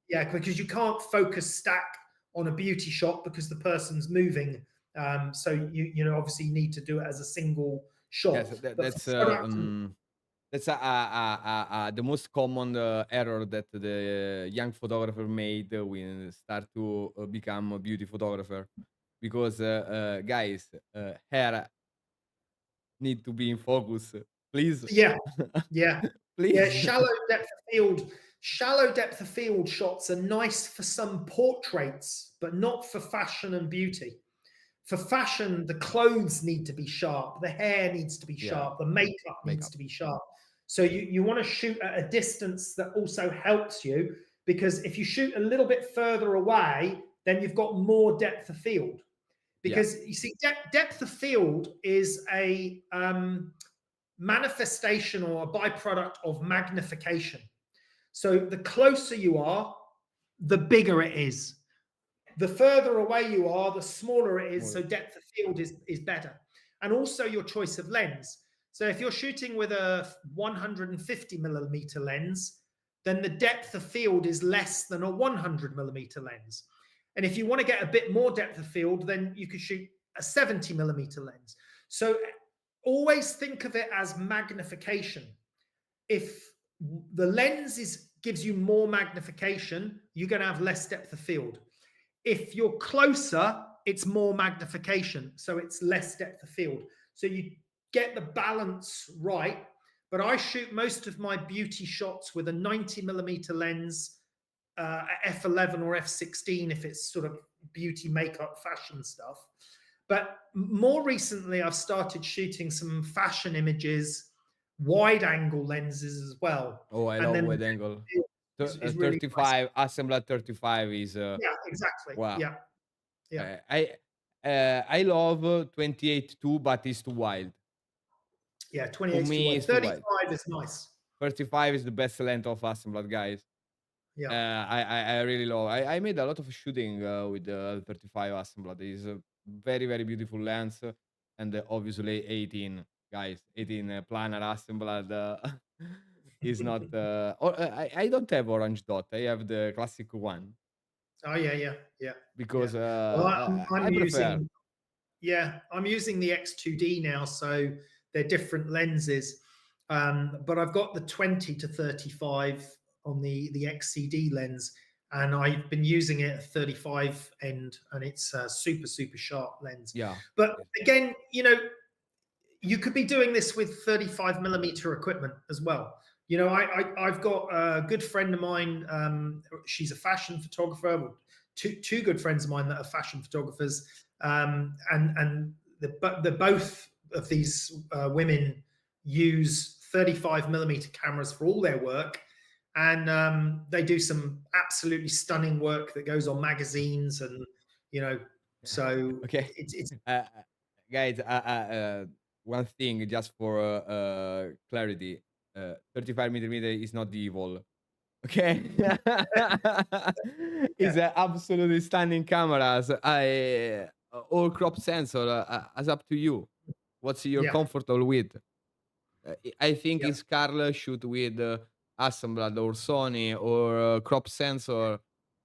Yeah, because you can't focus stack on a beauty shot because the person's moving. So obviously you need to do it as a single Yes, shot. But for product, that's the most common error that the young photographer made when start to become a beauty photographer, because guys, hair need to be in focus, please, yeah, yeah, yeah. please. Shallow depth of field shots are nice for some portraits, but not for fashion and beauty. For fashion, the clothes need to be sharp, the hair needs to be Yeah, sharp, the makeup needs makeup. to be sharp. So you want to shoot at a distance that also helps you, because if you shoot a little bit further away, then you've got more depth of field. Yeah, Because you see, depth of field is a manifestation or a byproduct of magnification. So the closer you are, the bigger it is. The further away you are, the smaller it is. more, So depth of field is better. And also your choice of lens. So if you're shooting with a 150mm lens, then the depth of field is less than a 100mm lens. And if you want to get a bit more depth of field, then you could shoot a 70mm lens. So always think of it as magnification. If the lens gives you more magnification, you're going to have less depth of field. If you're closer, it's more magnification, so it's less depth of field. So you get the balance right. But I shoot most of my beauty shots with a 90mm lens, f11 or f16 if it's sort of beauty, makeup, fashion stuff. But more recently, I've started shooting some fashion images, wide angle lenses as well. Oh, I And love then wide angle. is really nice. 35, Hasselblad 35 is, Yeah, exactly. wow. Yeah, yeah, I love 28 too, but it's too wild. yeah. For 28 is too me, wide. it's too wild. 35 is nice. 35 is the best length of Hasselblad, guys. Yeah. I really love. I made a lot of shooting with the 35 Hasselblad. It's a very very beautiful lens, and obviously 18 guys, 18 planar Hasselblad is not. I don't have orange dot. I have the classic one Oh yeah, yeah, yeah, yeah. because Well, I I'm prefer. using, yeah, I'm using the X2D now, so they're different lenses. But I've got the 20 to 35 on the XCD lens, and I've been using it at 35 end, and it's a super super sharp lens. Yeah. But again, you know, you could be doing this with 35mm equipment as well. You know, I've got a good friend of mine. She's a fashion photographer. Two good friends of mine that are fashion photographers, and the both of these women use 35mm cameras for all their work, and they do some absolutely stunning work that goes on magazines, and you know, so Okay. it's Uh, guys, one thing just for clarity: 35 millimeter is not the evil. Okay, it's yeah, absolutely stunning cameras. Or crop sensor, as up to you. What's you're yeah, comfortable with? I think yeah. it's Karl shoot with Hasselblad or Sony or crop sensor.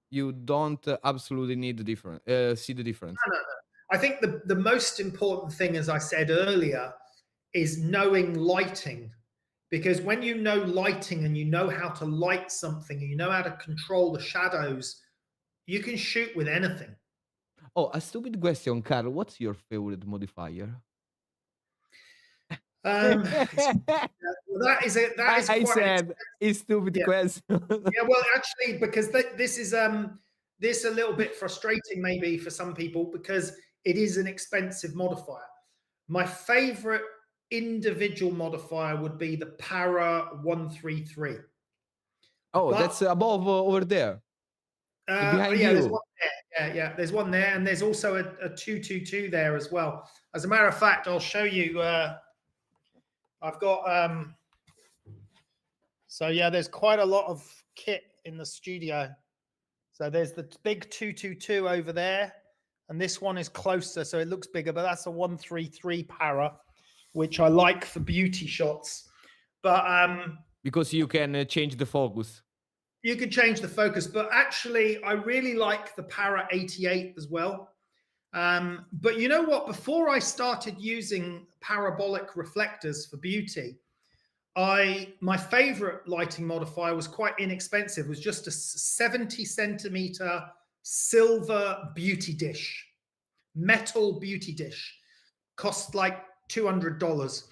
You don't absolutely need the difference. See the difference. No, no, no. I think the most important thing, as I said earlier, is knowing lighting. Because when you know lighting and you know how to light something and you know how to control the shadows, you can shoot with anything. Oh, a stupid question, Karl. What's your favorite modifier? Um, well, that is I quite an said it's stupid yeah, question. yeah. Well, actually, because this is this a little bit frustrating maybe for some people because it is an expensive modifier. My favorite individual modifier would be the Para 133. Oh, But that's above over there, behind yeah, there's you. one there. Yeah, yeah, there's one there, and there's also a 222 there as well. As a matter of fact, I'll show you. I've got so yeah, there's quite a lot of kit in the studio. So there's the big 222 over there, and this one is closer, so it looks bigger, but that's a 133 Para, which I like for beauty shots. But Because you can change the focus. you could change the focus, but actually, I really like the Para 88 as well. But you know what? Before I started using parabolic reflectors for beauty, my favorite lighting modifier was quite inexpensive. It was just a 70 centimeter silver beauty dish, metal beauty dish, cost like $200.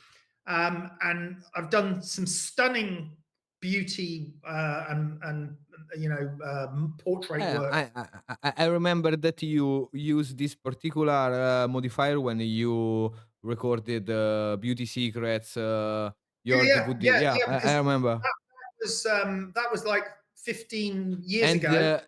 And I've done some stunning beauty and you know portrait Yeah, work. I remember that you used this particular modifier when you recorded Beauty Secrets, Yeah, your yeah, DVD. yeah, Yeah, yeah. Because I remember. that was like 15 years And ago.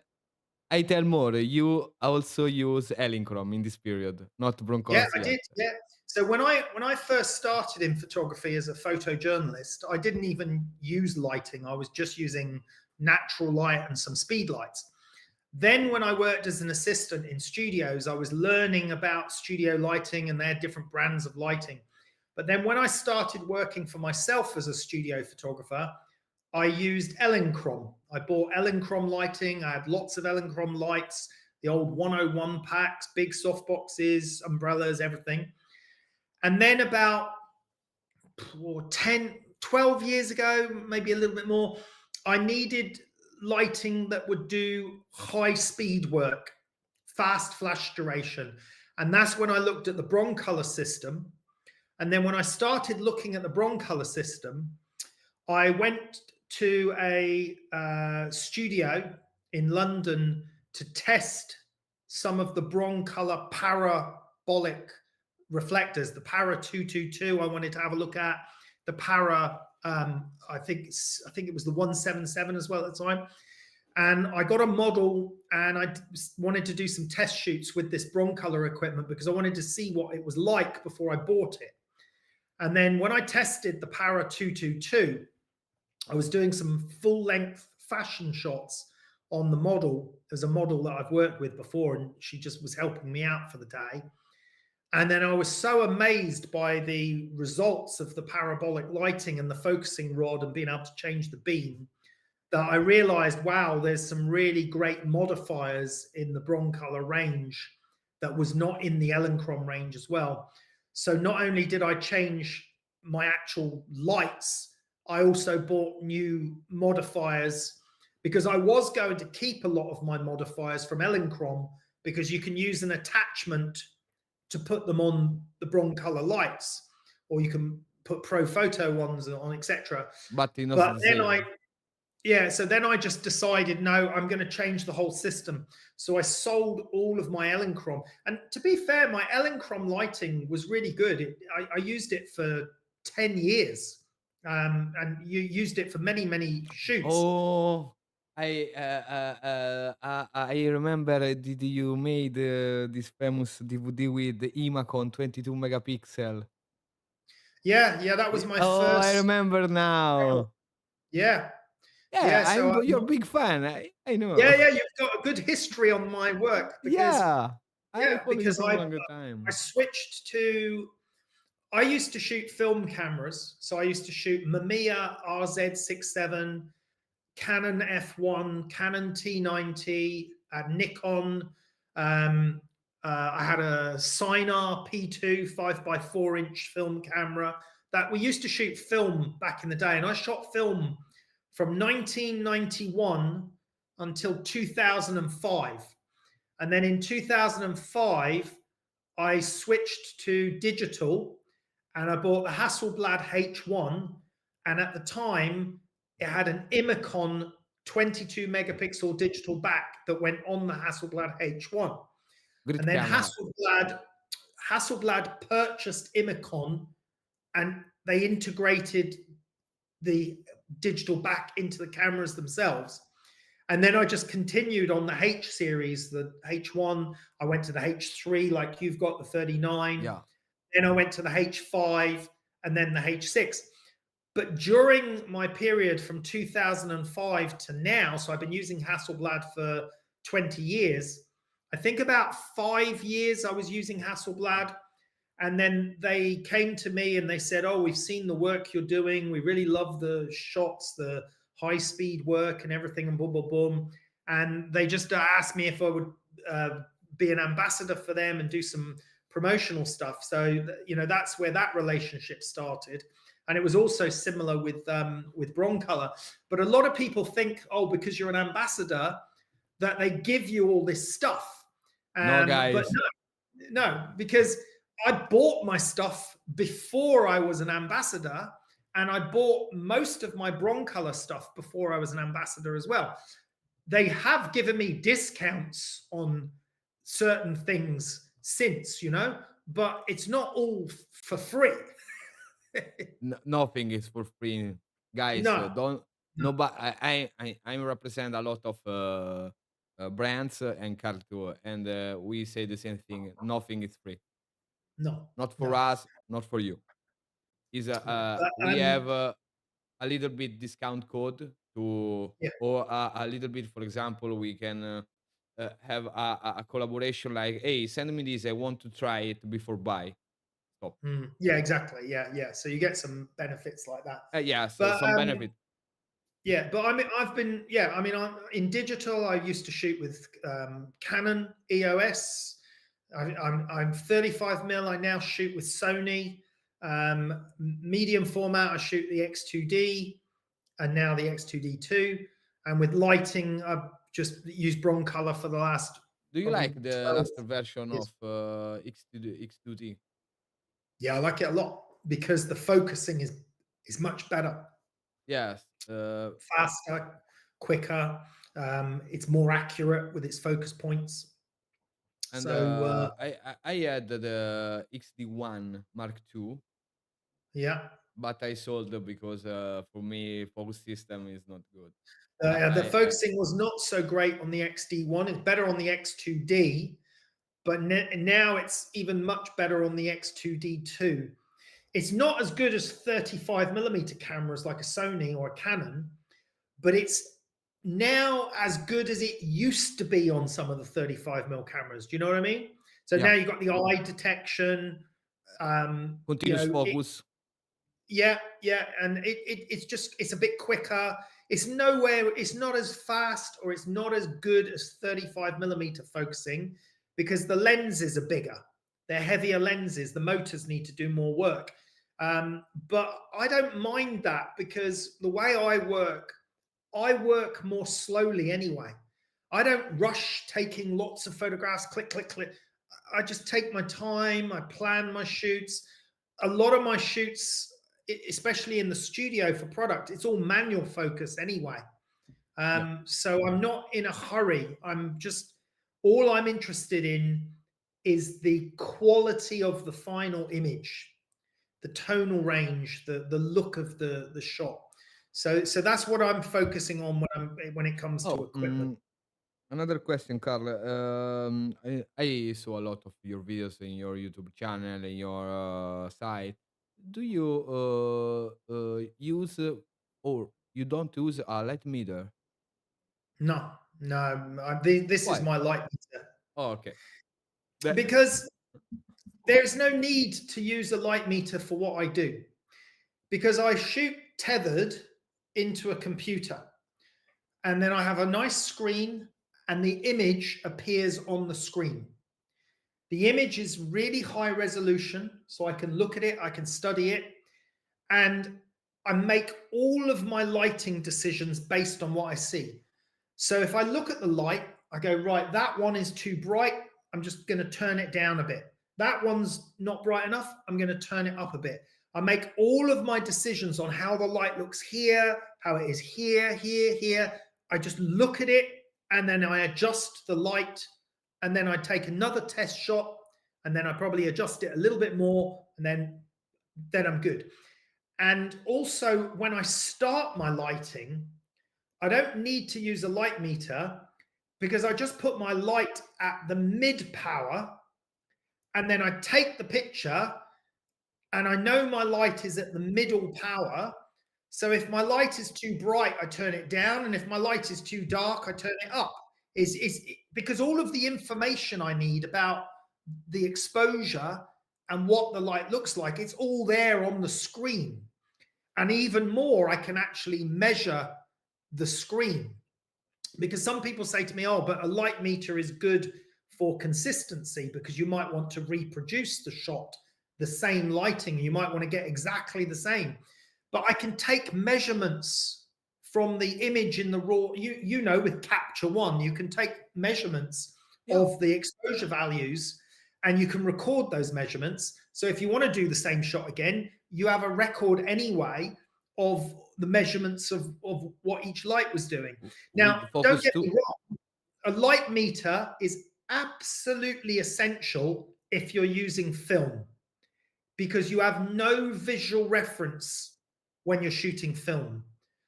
I tell more. You also use Elincrom in this period, not Yeah, Broncolor I yet. did. Yeah. So when I first started in photography as a photojournalist, I didn't even use lighting. I was just using natural light and some speed lights. Then when I worked as an assistant in studios, I was learning about studio lighting and their different brands of lighting. But then when I started working for myself as a studio photographer, I used Elinchrom. I bought Elinchrom lighting. I had lots of Elinchrom lights, the old 101 packs, big soft boxes, umbrellas, everything. And then about or 10, 12 years ago, maybe a little bit more, I needed lighting that would do high speed work, fast flash duration. And that's when I looked at the Broncolor system. And then when I started looking at the Broncolor system, I went to a studio in London to test some of the Broncolor parabolic reflectors, the Para 222. I wanted to have a look at the Para. I think it was the 177 as well at the time. And I got a model, and I wanted to do some test shoots with this Broncolor equipment because I wanted to see what it was like before I bought it. And then when I tested the Para 222, I was doing some full length fashion shots on the model. There's a model that I've worked with before, and she just was helping me out for the day. And then I was so amazed by the results of the parabolic lighting and the focusing rod and being able to change the beam that I realized, wow, there's some really great modifiers in the Broncolor range that was not in the Elinchrom range as well. So not only did I change my actual lights, I also bought new modifiers because I was going to keep a lot of my modifiers from Elinchrom because you can use an attachment to put them on the Broncolor lights, or you can put pro photo ones on, etc. But it's not But the then same. so then I just decided, no, I'm going to change the whole system. So I sold all of my Elinchrom. And to be fair, my Elinchrom lighting was really good. I used it for 10 years. And you used it for many, many shoots. Oh, I remember, did you made this famous DVD with the Imacon 22 megapixel? Yeah, yeah, that was my Oh, I first. remember now. Yeah, Yeah, yeah. So you're a big fan. I know. yeah, yeah, you've got a good history on my work because Yeah, I yeah, follow you because from a longer I time. switched to. I used to shoot film cameras, so I used to shoot Mamiya RZ67, Canon F1, Canon T90, Nikon. Um, I had a Sinar P2 5x4 inch film camera that we used to shoot film back in the day, and I shot film from 1991 until 2005, and then in 2005 I switched to digital, and I bought the Hasselblad H1, and at the time it had an Imicon 22 megapixel digital back that went on the Hasselblad H1. And Great then camera. Hasselblad purchased Imicon, and they integrated the digital back into the cameras themselves. And then I just continued on the H series, the H1. I went to the H3, like you've got the 39. Yeah. Then I went to the H5 and then the H6. But during my period from 2005 to now, so I've been using Hasselblad for 20 years. I think about 5 years I was using Hasselblad. And then they came to me and they said, oh, we've seen the work you're doing. We really love the shots, the high speed work and everything, and boom, boom, boom. And they just asked me if I would be an ambassador for them and do some promotional stuff. So, that's where that relationship started. And it was also similar with Broncolor. But a lot of people think, oh, because you're an ambassador, that they give you all this stuff. No, But guys. no, because I bought my stuff before I was an ambassador, and I bought most of my Broncolor stuff before I was an ambassador as well. They have given me discounts on certain things since, but it's not all for free. Nothing is for free, guys. No, Don't no, no. But I represent a lot of brands and culture, and we say the same thing. Nothing is free. no, Not for no, us. Not for you. Is no. we have a little bit discount code to, Yeah. or a little bit. For example, we can have a collaboration like, hey, send me this. I want to try it before buy. Stop. Yeah, exactly. Yeah, yeah. So you get some benefits like that. Yes, But some benefit. yeah, but I mean, I'm in digital. I used to shoot with Canon EOS. I'm 35 mil. I now shoot with Sony. Medium format, I shoot the X2D and now the X2D2. And with lighting, I've just used Broncolor for the last Do you probably like the 12 last version years. of X2D? Yeah, I like it a lot because the focusing is much better, Yes. faster, quicker. It's more accurate with its focus points. And So I had the XD1 Mark II, yeah, but I sold it because for me focus system is not good. the I focusing was not so great on the XD1. It's better on the X2D, but now it's even much better on the X2D2. It's not as good as 35mm cameras like a Sony or a Canon, but it's now as good as it used to be on some of the 35mm cameras. Do you know what I mean? So yeah, now you've got the eye detection. You continuous know, focus. yeah, yeah, and it's just it's a bit quicker. It's nowhere. It's not as fast or it's not as good as 35mm focusing because the lenses are bigger. They're heavier lenses. The motors need to do more work. But I don't mind that because the way I work more slowly anyway. I don't rush taking lots of photographs, click, click, click. I just take my time. I plan my shoots. A lot of my shoots, especially in the studio for product, it's all manual focus anyway. Yeah. So I'm not in a hurry. All I'm interested in is the quality of the final image, the tonal range, the look of the shot. So that's what I'm focusing on when it comes to Oh, equipment. another question, Carl. I saw a lot of your videos in your YouTube channel, in your site. Do you use or you don't use a light meter? No, no, this is Why? my light meter Oh, okay. That, because there's no need to use a light meter for what I do because I shoot tethered into a computer and then I have a nice screen and the image appears on the screen. The image is really high resolution, so I can look at it, I can study it, and I make all of my lighting decisions based on what I see. So if I look at the light, I go, right, that one is too bright. I'm just going to turn it down a bit. That one's not bright enough. I'm going to turn it up a bit. I make all of my decisions on how the light looks here, how it is here, here, here. I just look at it and then I adjust the light and then I take another test shot and then I probably adjust it a little bit more and then I'm good. And also when I start my lighting, I don't need to use a light meter because I just put my light at the mid power and then I take the picture and I know my light is at the middle power. So if my light is too bright, I turn it down. And if my light is too dark, I turn it up. Is because all of the information I need about the exposure and what the light looks like, it's all there on the screen. And even more, I can actually measure the screen because some people say to me, oh, but a light meter is good for consistency because you might want to reproduce the shot, the same lighting, you might want to get exactly the same. But I can take measurements from the image in the raw, you know, with Capture One, you can take measurements yeah. of the exposure values and you can record those measurements. So if you want to do the same shot again, you have a record anyway of the measurements of what each light was doing. With Now, the don't focus get me too. wrong, a light meter is absolutely essential if you're using film because you have no visual reference when you're shooting film.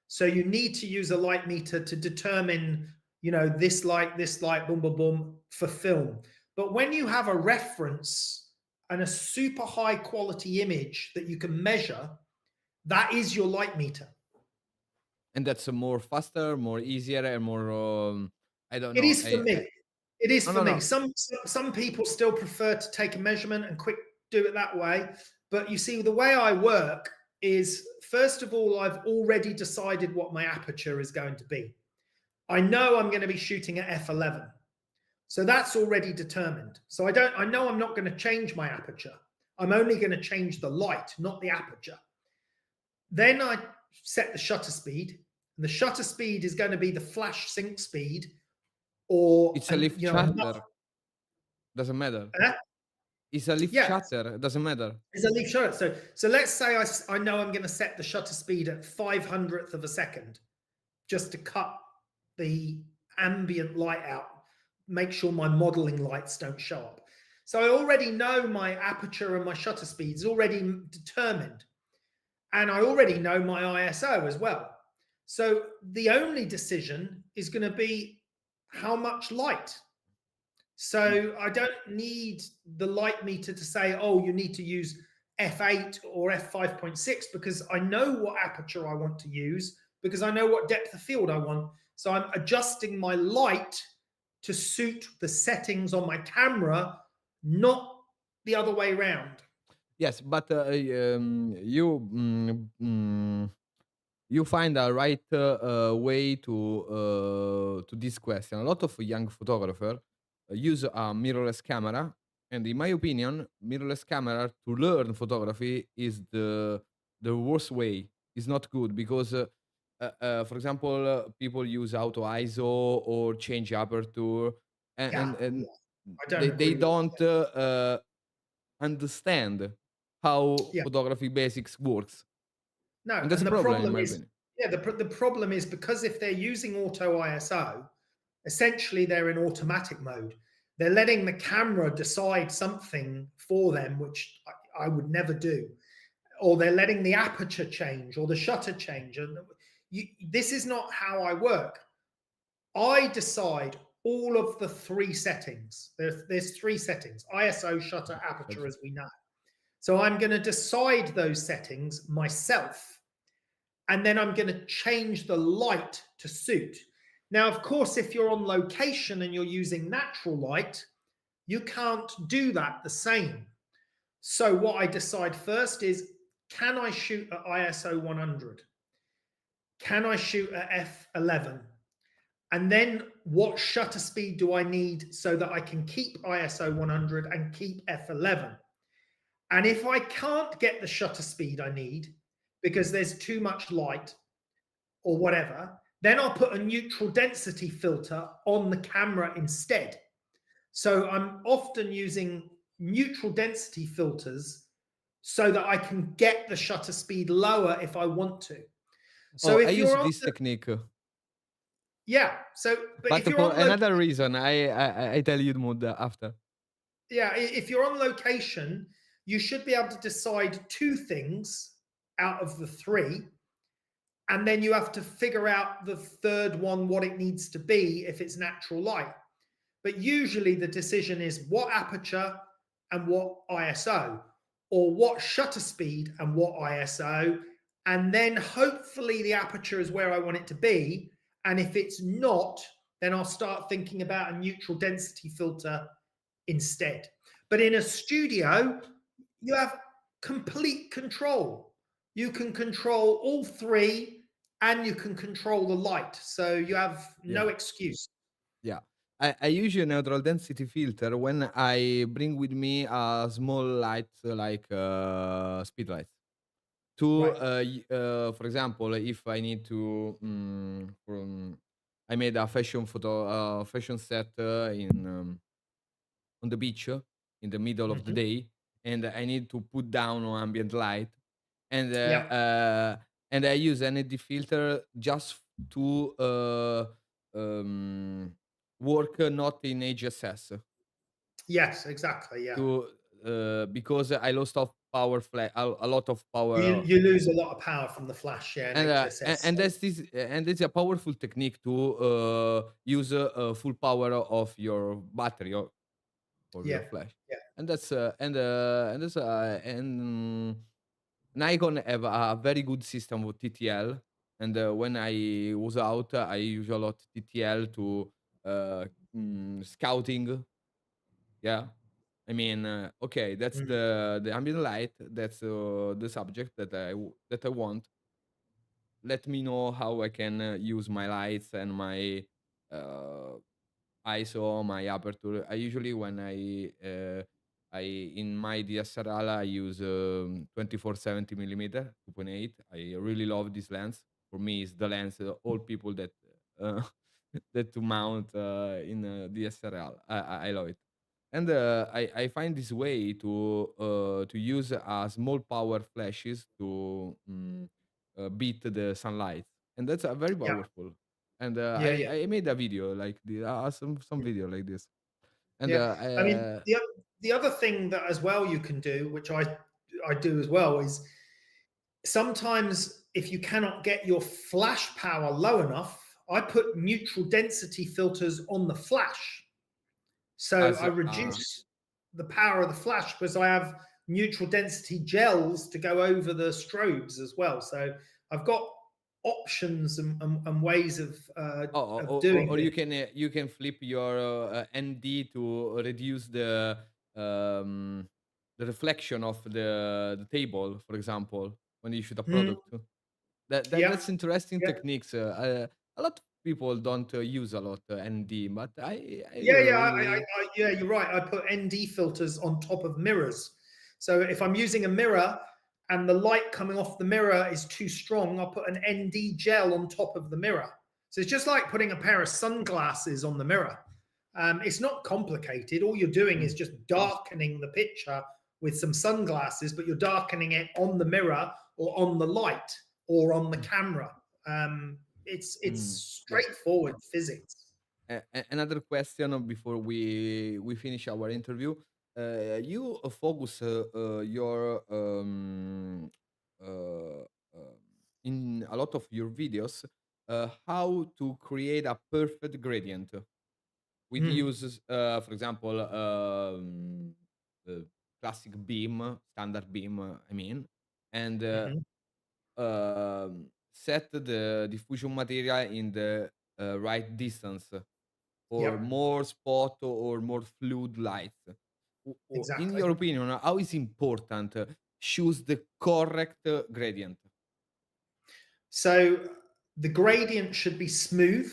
So you need to use a light meter to determine, you know, this light, boom, boom, boom for film. But when you have a reference and a super high quality image that you can measure, that is your light meter. And that's a more faster, more easier, and more. I don't It know. is for me. It is No, for no, me. no. Some people still prefer to take a measurement and quick do it that way. But you see, the way I work is first of all, I've already decided what my aperture is going to be. I know I'm going to be shooting at f11. So that's already determined. So I know I'm not going to change my aperture. I'm only going to change the light, not the aperture. Then I set the shutter speed. And the shutter speed is going to be the flash sync speed, or It's a lift enough. shutter, doesn't matter. Uh, It's a lift yeah, shutter, doesn't matter. it's a leaf shutter. So let's say I know I'm going to set the shutter speed at 500th of a second, just to cut the ambient light out, make sure my modeling lights don't show up. So I already know my aperture and my shutter speed is already determined. And I already know my ISO as well. So the only decision is going to be how much light. Mm. So I don't need the light meter to say, oh, you need to use f8 or f5.6, because I know what aperture I want to use, because I know what depth of field I want. So I'm adjusting my light to suit the settings on my camera, not the other way around. Yes, but, you find a right way to this question. A lot of young photographer use a mirrorless camera, and in my opinion, mirrorless camera to learn photography is the worst way. It's not good because, for example, people use auto ISO or change aperture, and Yeah, and, and yeah. I don't they agree with don't that. understand how Yeah. photography basics works, No, and that's and a the problem in problem my is, opinion. yeah, the problem is because if they're using auto ISO, essentially they're in automatic mode. They're letting the camera decide something for them, which I would never do. Or they're letting the aperture change or the shutter change. And this is not how I work. I decide all of the three settings. There's three settings: ISO, shutter, aperture, as we know. So I'm going to decide those settings myself, and then I'm going to change the light to suit. Now, of course, if you're on location and you're using natural light, you can't do that the same. So what I decide first is, can I shoot at ISO 100? Can I shoot at f11? And then what shutter speed do I need so that I can keep ISO 100 and keep f11? And if I can't get the shutter speed I need because there's too much light or whatever, then I'll put a neutral density filter on the camera instead. So I'm often using neutral density filters so that I can get the shutter speed lower if I want to. Oh, So I if use you're on this the, technique, yeah, so but but if you're for on another location, reason. I tell you more after. yeah, if you're on location, you should be able to decide two things out of the three, and then you have to figure out the third one, what it needs to be if it's natural light. But usually the decision is what aperture and what ISO, or what shutter speed and what ISO. And then hopefully the aperture is where I want it to be. And if it's not, then I'll start thinking about a neutral density filter instead. But in a studio, you have complete control. You can control all three, and you can control the light. So you have no Yeah, excuse. yeah. I use a neutral density filter when I bring with me a small light like speed lights. To Right. for example, if I need to, I made a fashion set on the beach in the middle of the Mhm. day, and I need to put down on ambient light, and Yeah. I use an ND filter just to um, work not in HSS Yes, exactly. Yeah. to because I lost of power a lot of You power. you lose a lot of power from the flash, yeah, and HSS. And that's this, and it's a powerful technique to use full power of your battery or for your Yeah. flash, Yeah. and Nikon have a very good system with TTL, and when I was out, I use a lot TTL to uh, scouting. Yeah, I mean, okay, that's Mm. the ambient light. That's the subject that I want. Let me know how I can use my lights and my uh, ISO, my aperture. I usually when I in my DSLR I use 24-70 millimeter 2.8. I really love this lens. For me, it's the lens all people that uh, that to mount in DSLR. I love it, and I find this way to use small power flashes to beat the sunlight, and that's very Yeah, powerful. And yeah, yeah, I made a video like the some video like this, and yeah. I mean, the other thing that as well you can do, which I do as well, is sometimes if you cannot get your flash power low enough, I put neutral density filters on the flash. So as I reduce the power of the flash because I have neutral density gels to go over the strobes as well. So I've got options and ways Oh, of doing or this. you can flip your ND to reduce the reflection of the table, for example, when you shoot a Mm, product. yeah, That's interesting yeah. techniques. A lot of people don't use a lot ND, but I Yeah, yeah, really yeah. You're right. I put ND filters on top of mirrors. So if I'm using a mirror and the light coming off the mirror is too strong, I'll put an ND gel on top of the mirror. So it's just like putting a pair of sunglasses on the mirror. It's not complicated. All you're doing is mm, just darkening the picture with some sunglasses, but you're darkening it on the mirror or on the light or on the mm, camera. It's yeah. straightforward physics. Another question before we finish our interview. You focus your uh, um, in a lot of your videos how to create a perfect gradient with Mm. uses, for example, uh, classic beam, standard beam. I mean, and Mhm. set the diffusion material in the right distance or Yep, more spot or more fluid light. In exactly. your opinion, how is important choose the correct gradient? So the gradient should be smooth.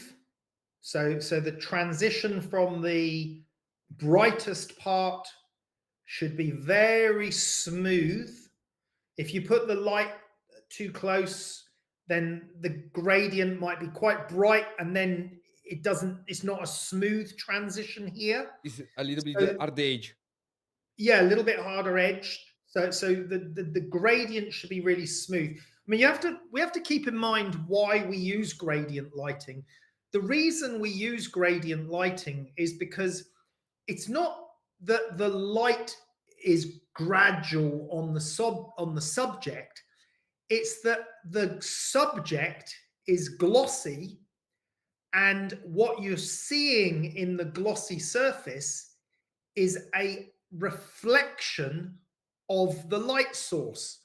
So the transition from the brightest part should be very smooth. If you put the light too close, then the gradient might be quite bright and then it's not a smooth transition here. Is a little bit So hard age. yeah, a little bit harder edged. So the gradient should be really smooth. I mean, you have to we have to keep in mind why we use gradient lighting. The reason we use gradient lighting is because it's not that the light is gradual on the subject. It's that the subject is glossy, and what you're seeing in the glossy surface is a reflection of the light source.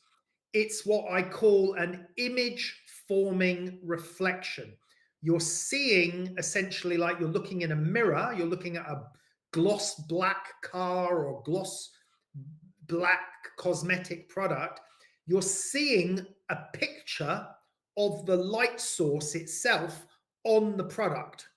It's what I call an image forming reflection. You're seeing essentially like you're looking in a mirror, you're looking at a gloss black car or gloss black cosmetic product. You're seeing a picture of the light source itself on the product,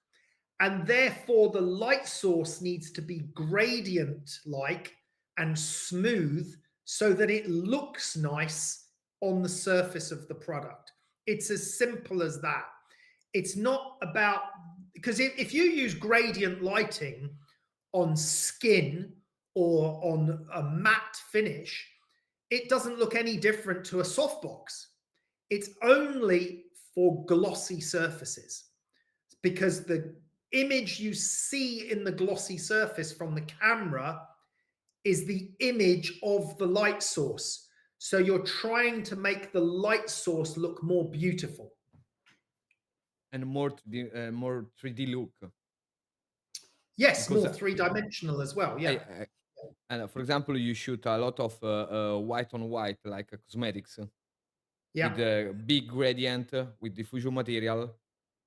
and therefore the light source needs to be gradient like and smooth so that it looks nice on the surface of the product. It's as simple as that. It's not about, because if you use gradient lighting on skin or on a matte finish, it doesn't look any different to a softbox. It's only for glossy surfaces, because the image you see in the glossy surface from the camera is the image of the light source. So you're trying to make the light source look more beautiful. And more 3D look Yes, because more three dimensional as well. Yeah. I and for example, you shoot a lot of white on white like cosmetics with Yeah. a big gradient with diffusion material,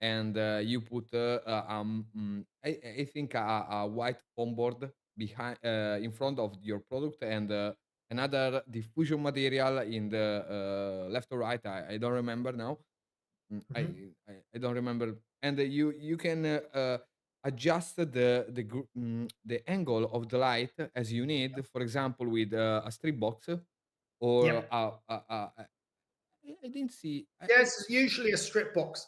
and you put I think a white foam board behind in front of your product and another diffusion material in the left or right. I don't remember now. Mhm. I don't remember. And you can adjust the angle of the light as you need. For example, with a strip box or Yeah. I didn't see. Yes, it's usually a strip box.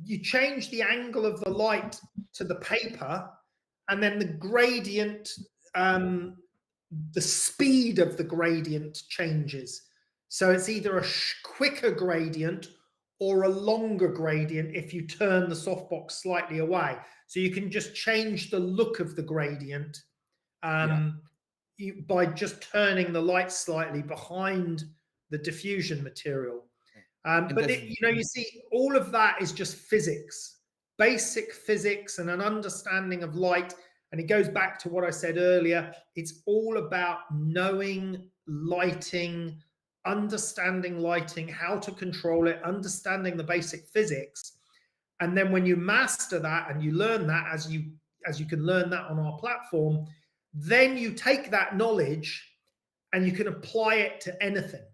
You change the angle of the light to the paper, and then the gradient, um, the speed of the gradient changes. So it's either a quicker gradient or a longer gradient if you turn the softbox slightly away. So you can just change the look of the gradient, Yeah, um, by just turning the light slightly behind the diffusion material. and But that's you see, all of that is just physics, basic physics, and an understanding of light. And it goes back to what I said earlier. It's all about knowing lighting, how to control it, understanding the basic physics. And then when you master that and you learn that, as you can learn that on our platform, then you take that knowledge and you can apply it to anything.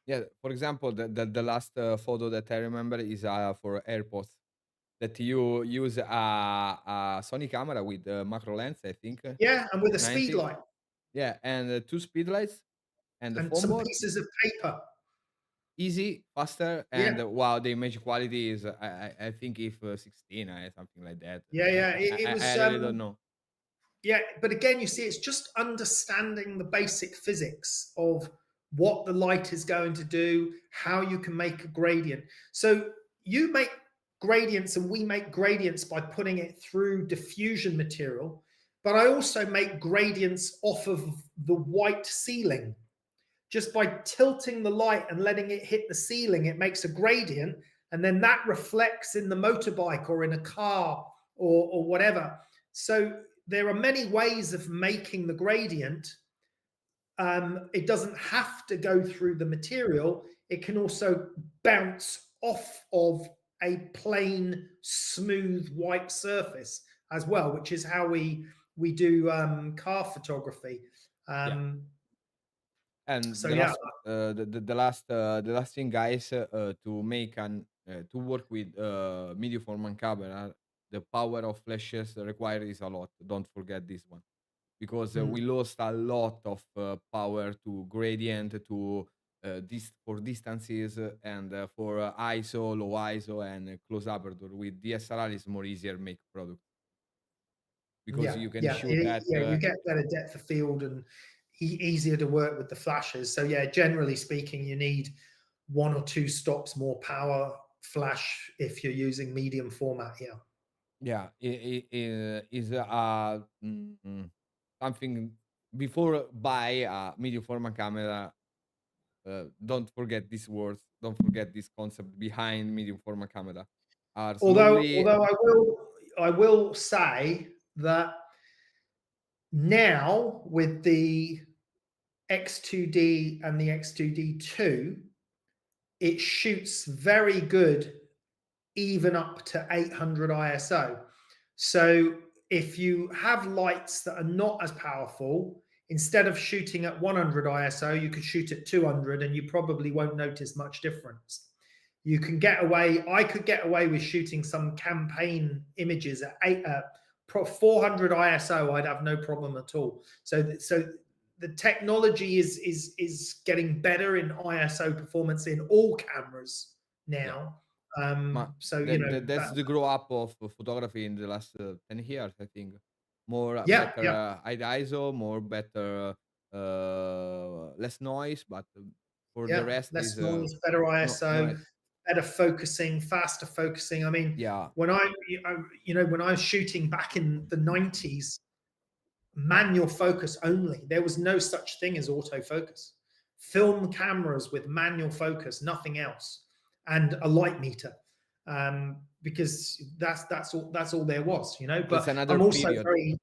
yeah. For example, the last photo that I remember is for AirPods that you use a Sony camera with macro lens, I think, Yeah, and with a speed 90. light Yeah, and two speed lights and the and phone some board. pieces of paper. Easy, faster, and Yeah, wow, the image quality is I think if 16 something like that. yeah, yeah. It I was, really don't know. yeah, but again, you see, it's just understanding the basic physics of what the light is going to do, how you can make a gradient. So you make gradients, and we make gradients by putting it through diffusion material. But I also make gradients off of the white ceiling. Just by tilting the light and letting it hit the ceiling, it makes a gradient, and then that reflects in the motorbike or in a car or whatever. So there are many ways of making the gradient. It doesn't have to go through the material. It can also bounce off of a plain, smooth white surface as well, which is how we do car photography. Yeah. Um, And so the yeah, last, the last thing, guys, to make an to work with medium format camera, the power of flashes required is a lot. Don't forget this one because we mm, lost a lot of power to gradient, to this for distances, and for ISO, low ISO, and close aperture. With DSLR, it's more easier make product because yeah, you can yeah, shoot at yeah. You get better depth of field and easier to work with the flashes. So yeah, generally speaking, you need one or two stops more power flash if you're using medium format. Yeah. yeah, it is something before buy a medium format camera. Don't forget these words. Don't forget this concept behind medium format camera. Are Although slowly, although I will say that now with the X2D and the X2D2, it shoots very good even up to 800 ISO. So if you have lights that are not as powerful, instead of shooting at 100 ISO, you could shoot at 200 and you probably won't notice much difference. You can get away, I could get away with shooting some campaign images at 400 ISO, I'd have no problem at all. So the technology is getting better in ISO performance in all cameras yeah. now. So That's that, the grow up of photography in the last 10 years, I think. More yeah, better yeah, high ISO, more better less noise, but for the yeah. rest Less is noise, better no ISO, no better focusing, faster focusing. I mean, yeah. when when I was shooting back in the 90s, manual focus only. There was no such thing as autofocus. Film cameras with manual focus, nothing else, and a light meter, because that's all there was. It's But another I'm also period. very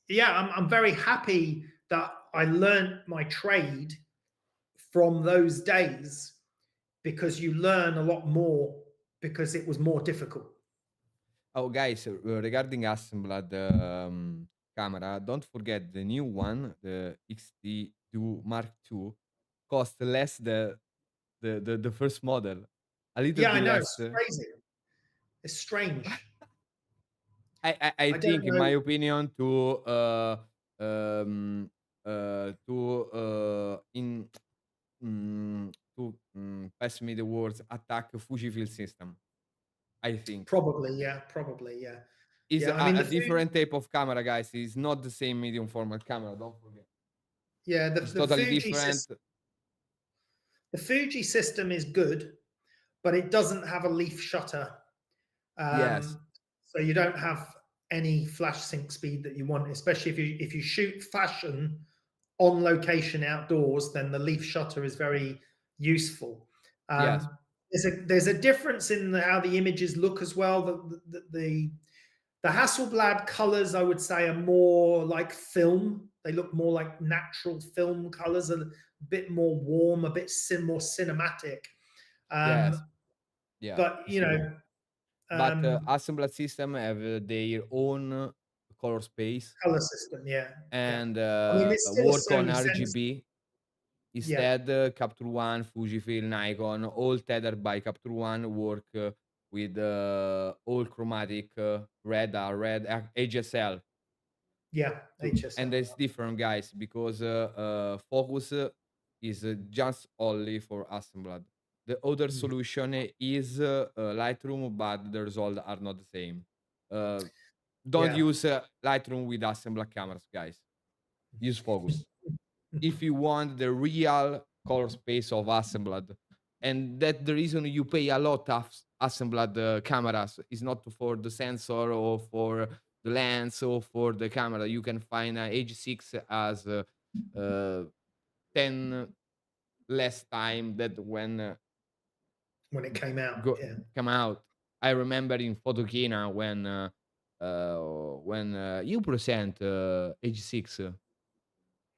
yeah, I'm very happy that I learned my trade from those days because you learn a lot more because it was more difficult. Oh, guys, regarding Hasselblad camera, don't forget the new one, the XT2 Mark II, cost less the first model, a little Yeah, I bit know. less. It's crazy. It's strange. I I don't think, in my know. opinion, um, to in pass me the words, attack Fujifilm system, I think. Probably, yeah, probably, yeah. Is Yeah, I mean, a different type of camera, guys. It's not the same medium format camera, don't forget. It's The totally Fuji different. system, the Fuji system is good, but it doesn't have a leaf shutter. Yes, So you don't have any flash sync speed that you want, especially if you shoot fashion on location outdoors, then the leaf shutter is very useful. yes, There's a difference in how the images look as well. The Hasselblad colors, I would say, are more like film. They look more like natural film colors, a bit more warm, a bit more cinematic. yes, Um, yeah, but it's you true. know, But um, Hasselblad system have their own color space color system, yeah, yeah. and I mean, it's still work a on Sony sensor. RGB. Yeah, Instead, Capture One, Fujifilm, Nikon, all tethered by Capture One, work with all chromatic red, red HSL. yeah, And HSL. it's different, guys, because focus is just only for Hasselblad. The other Mm. solution is Lightroom, but the results are not the same. Uh, don't Yeah. use Lightroom with Hasselblad cameras, guys. Use focus if you want the real color space of Hasselblad. And that the reason you pay a lot of Hasselblad cameras is not for the sensor or for the lens or for the camera. You can find H6 as uh, 10 less time that when When it came out, go yeah, come out. I remember in Photokina when you present H6.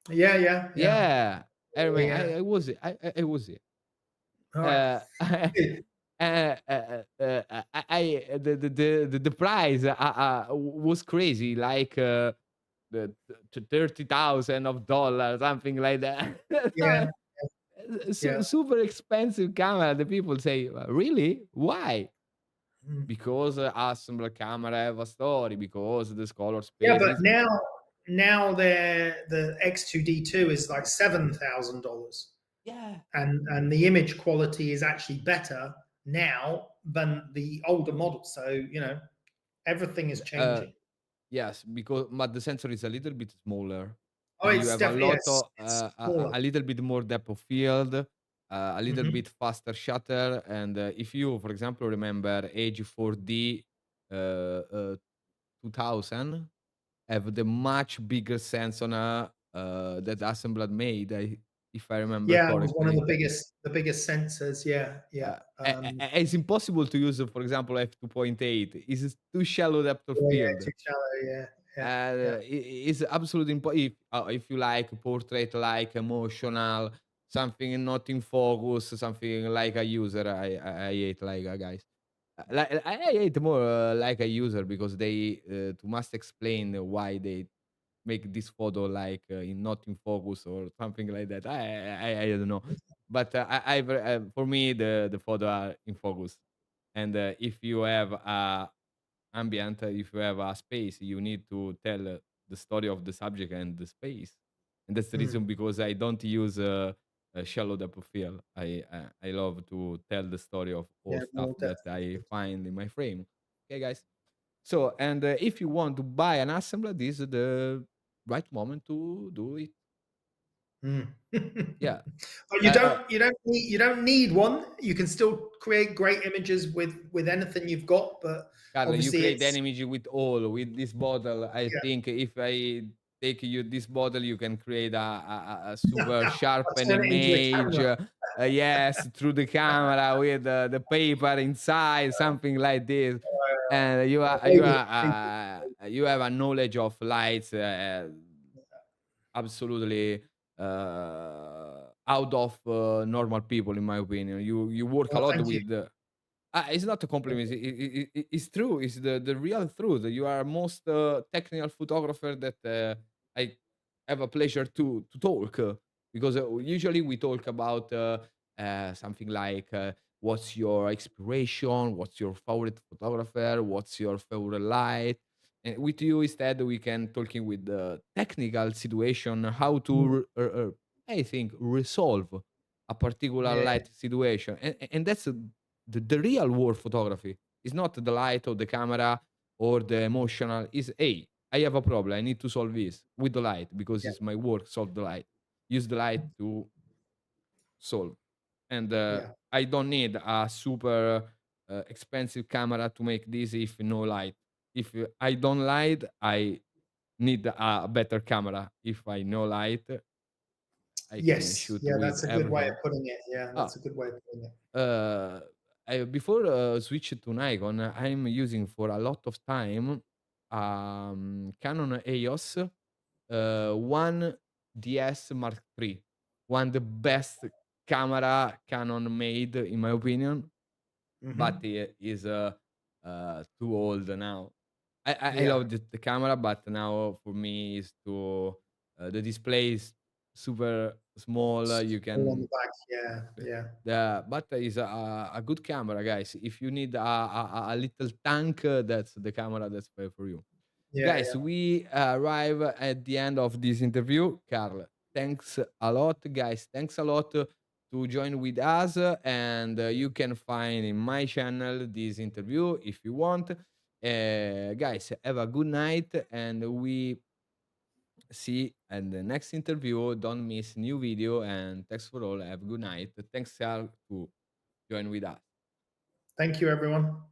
yeah, yeah, yeah, Yeah, I remember. yeah. I was it. All right. Uh, Good. the price was crazy, like the $30,000, something like that. Yeah, yeah. Super expensive camera. The people say, really? Why? Mm. Because Hasselblad camera have a story. Because the color Yeah, space but is now the X2D2 is like $7,000, yeah. and the image quality is actually better now than the older model. So everything is Uh, changing. Yes, because but the sensor is a little bit smaller, Oh, and you it's have a definitely, lot yes, of it's smaller. a little bit more depth of field, a little Hmm. bit faster shutter, and if you, for example, remember Age 4D uh, uh, 2000, have the much bigger sensor that Hasselblad made, if I remember Yeah, it was one of correctly. the biggest sensors. Yeah, yeah. It's impossible to use, for example, f2.8. It's too shallow depth of Yeah, yeah, field. too shallow. Yeah, yeah, yeah. It's absolutely if you like portrait, like emotional, something not in focus, something like a user. I hate like guys. Like I hate more like a user because they to must explain why they make this photo like in not in focus or something like that. I don't know, but for me the photo are in focus, and if you have a ambient, if you have a space, you need to tell the story of the subject and the space, and that's the reason Mm. because I don't use a shallow depth of field. I love to tell the story of all Yeah, stuff more that depth. I find in my frame. Okay, guys. So, and if you want to buy an assembler, this is the right moment to do it. Mm. Yeah. But Uh, uh, you don't need one. You can still create great images with anything you've got, but Carlo, you obviously create it's, enemy with this bottle. I yeah. think if I take you this bottle, you can create a super I'll sharpen turn it into a image. camera. Yes, through the camera with the paper inside, something like this. And Maybe, maybe. you have a knowledge of lights absolutely out of normal people, in my opinion. You work a Well, lot thank you. with it's not a Thank compliment. you. It's true. It's the real truth. You are most technical photographer that I have a pleasure to talk because usually we talk about something like what's your inspiration, what's your favorite photographer, what's your favorite light. And with you instead, we can talking with the technical situation, how Mm. to, I think, resolve a particular Yeah. light situation, and that's the real world photography. It's not the light or the camera or the emotional. Is hey, I have a problem. I need to solve this with the light because Yeah. it's my work. Solve the light. Use the light to solve. And Yeah. I don't need a super expensive camera to make this if no light. If I don't light, I need a better camera. If I no light, I can Yes. shoot Yeah. with That's a good way of everything. putting it. Yeah. Ah, That's a good way of putting it. uh, before switch to Nikon, I'm using for a lot of time Canon EOS 1 DS Mark III, one the best camera Canon made in my opinion, but Hmm. it is too old now. I Yeah. love the camera, but now for me is too the display is super small. You All on the can back. Yeah. Yeah. the but is a good camera, guys. If you need a little tank, that's the camera that's for you. Yeah. Guys, Yeah. we arrive at the end of this interview. Carl, thanks a lot, guys. Thanks a lot to join with us, and you can find in my channel this interview if you want. Guys, have a good night, and we see in the next interview. Don't miss new video, and thanks for all. Have a good night. Thanks, Carl, to join with us. Thank you, everyone.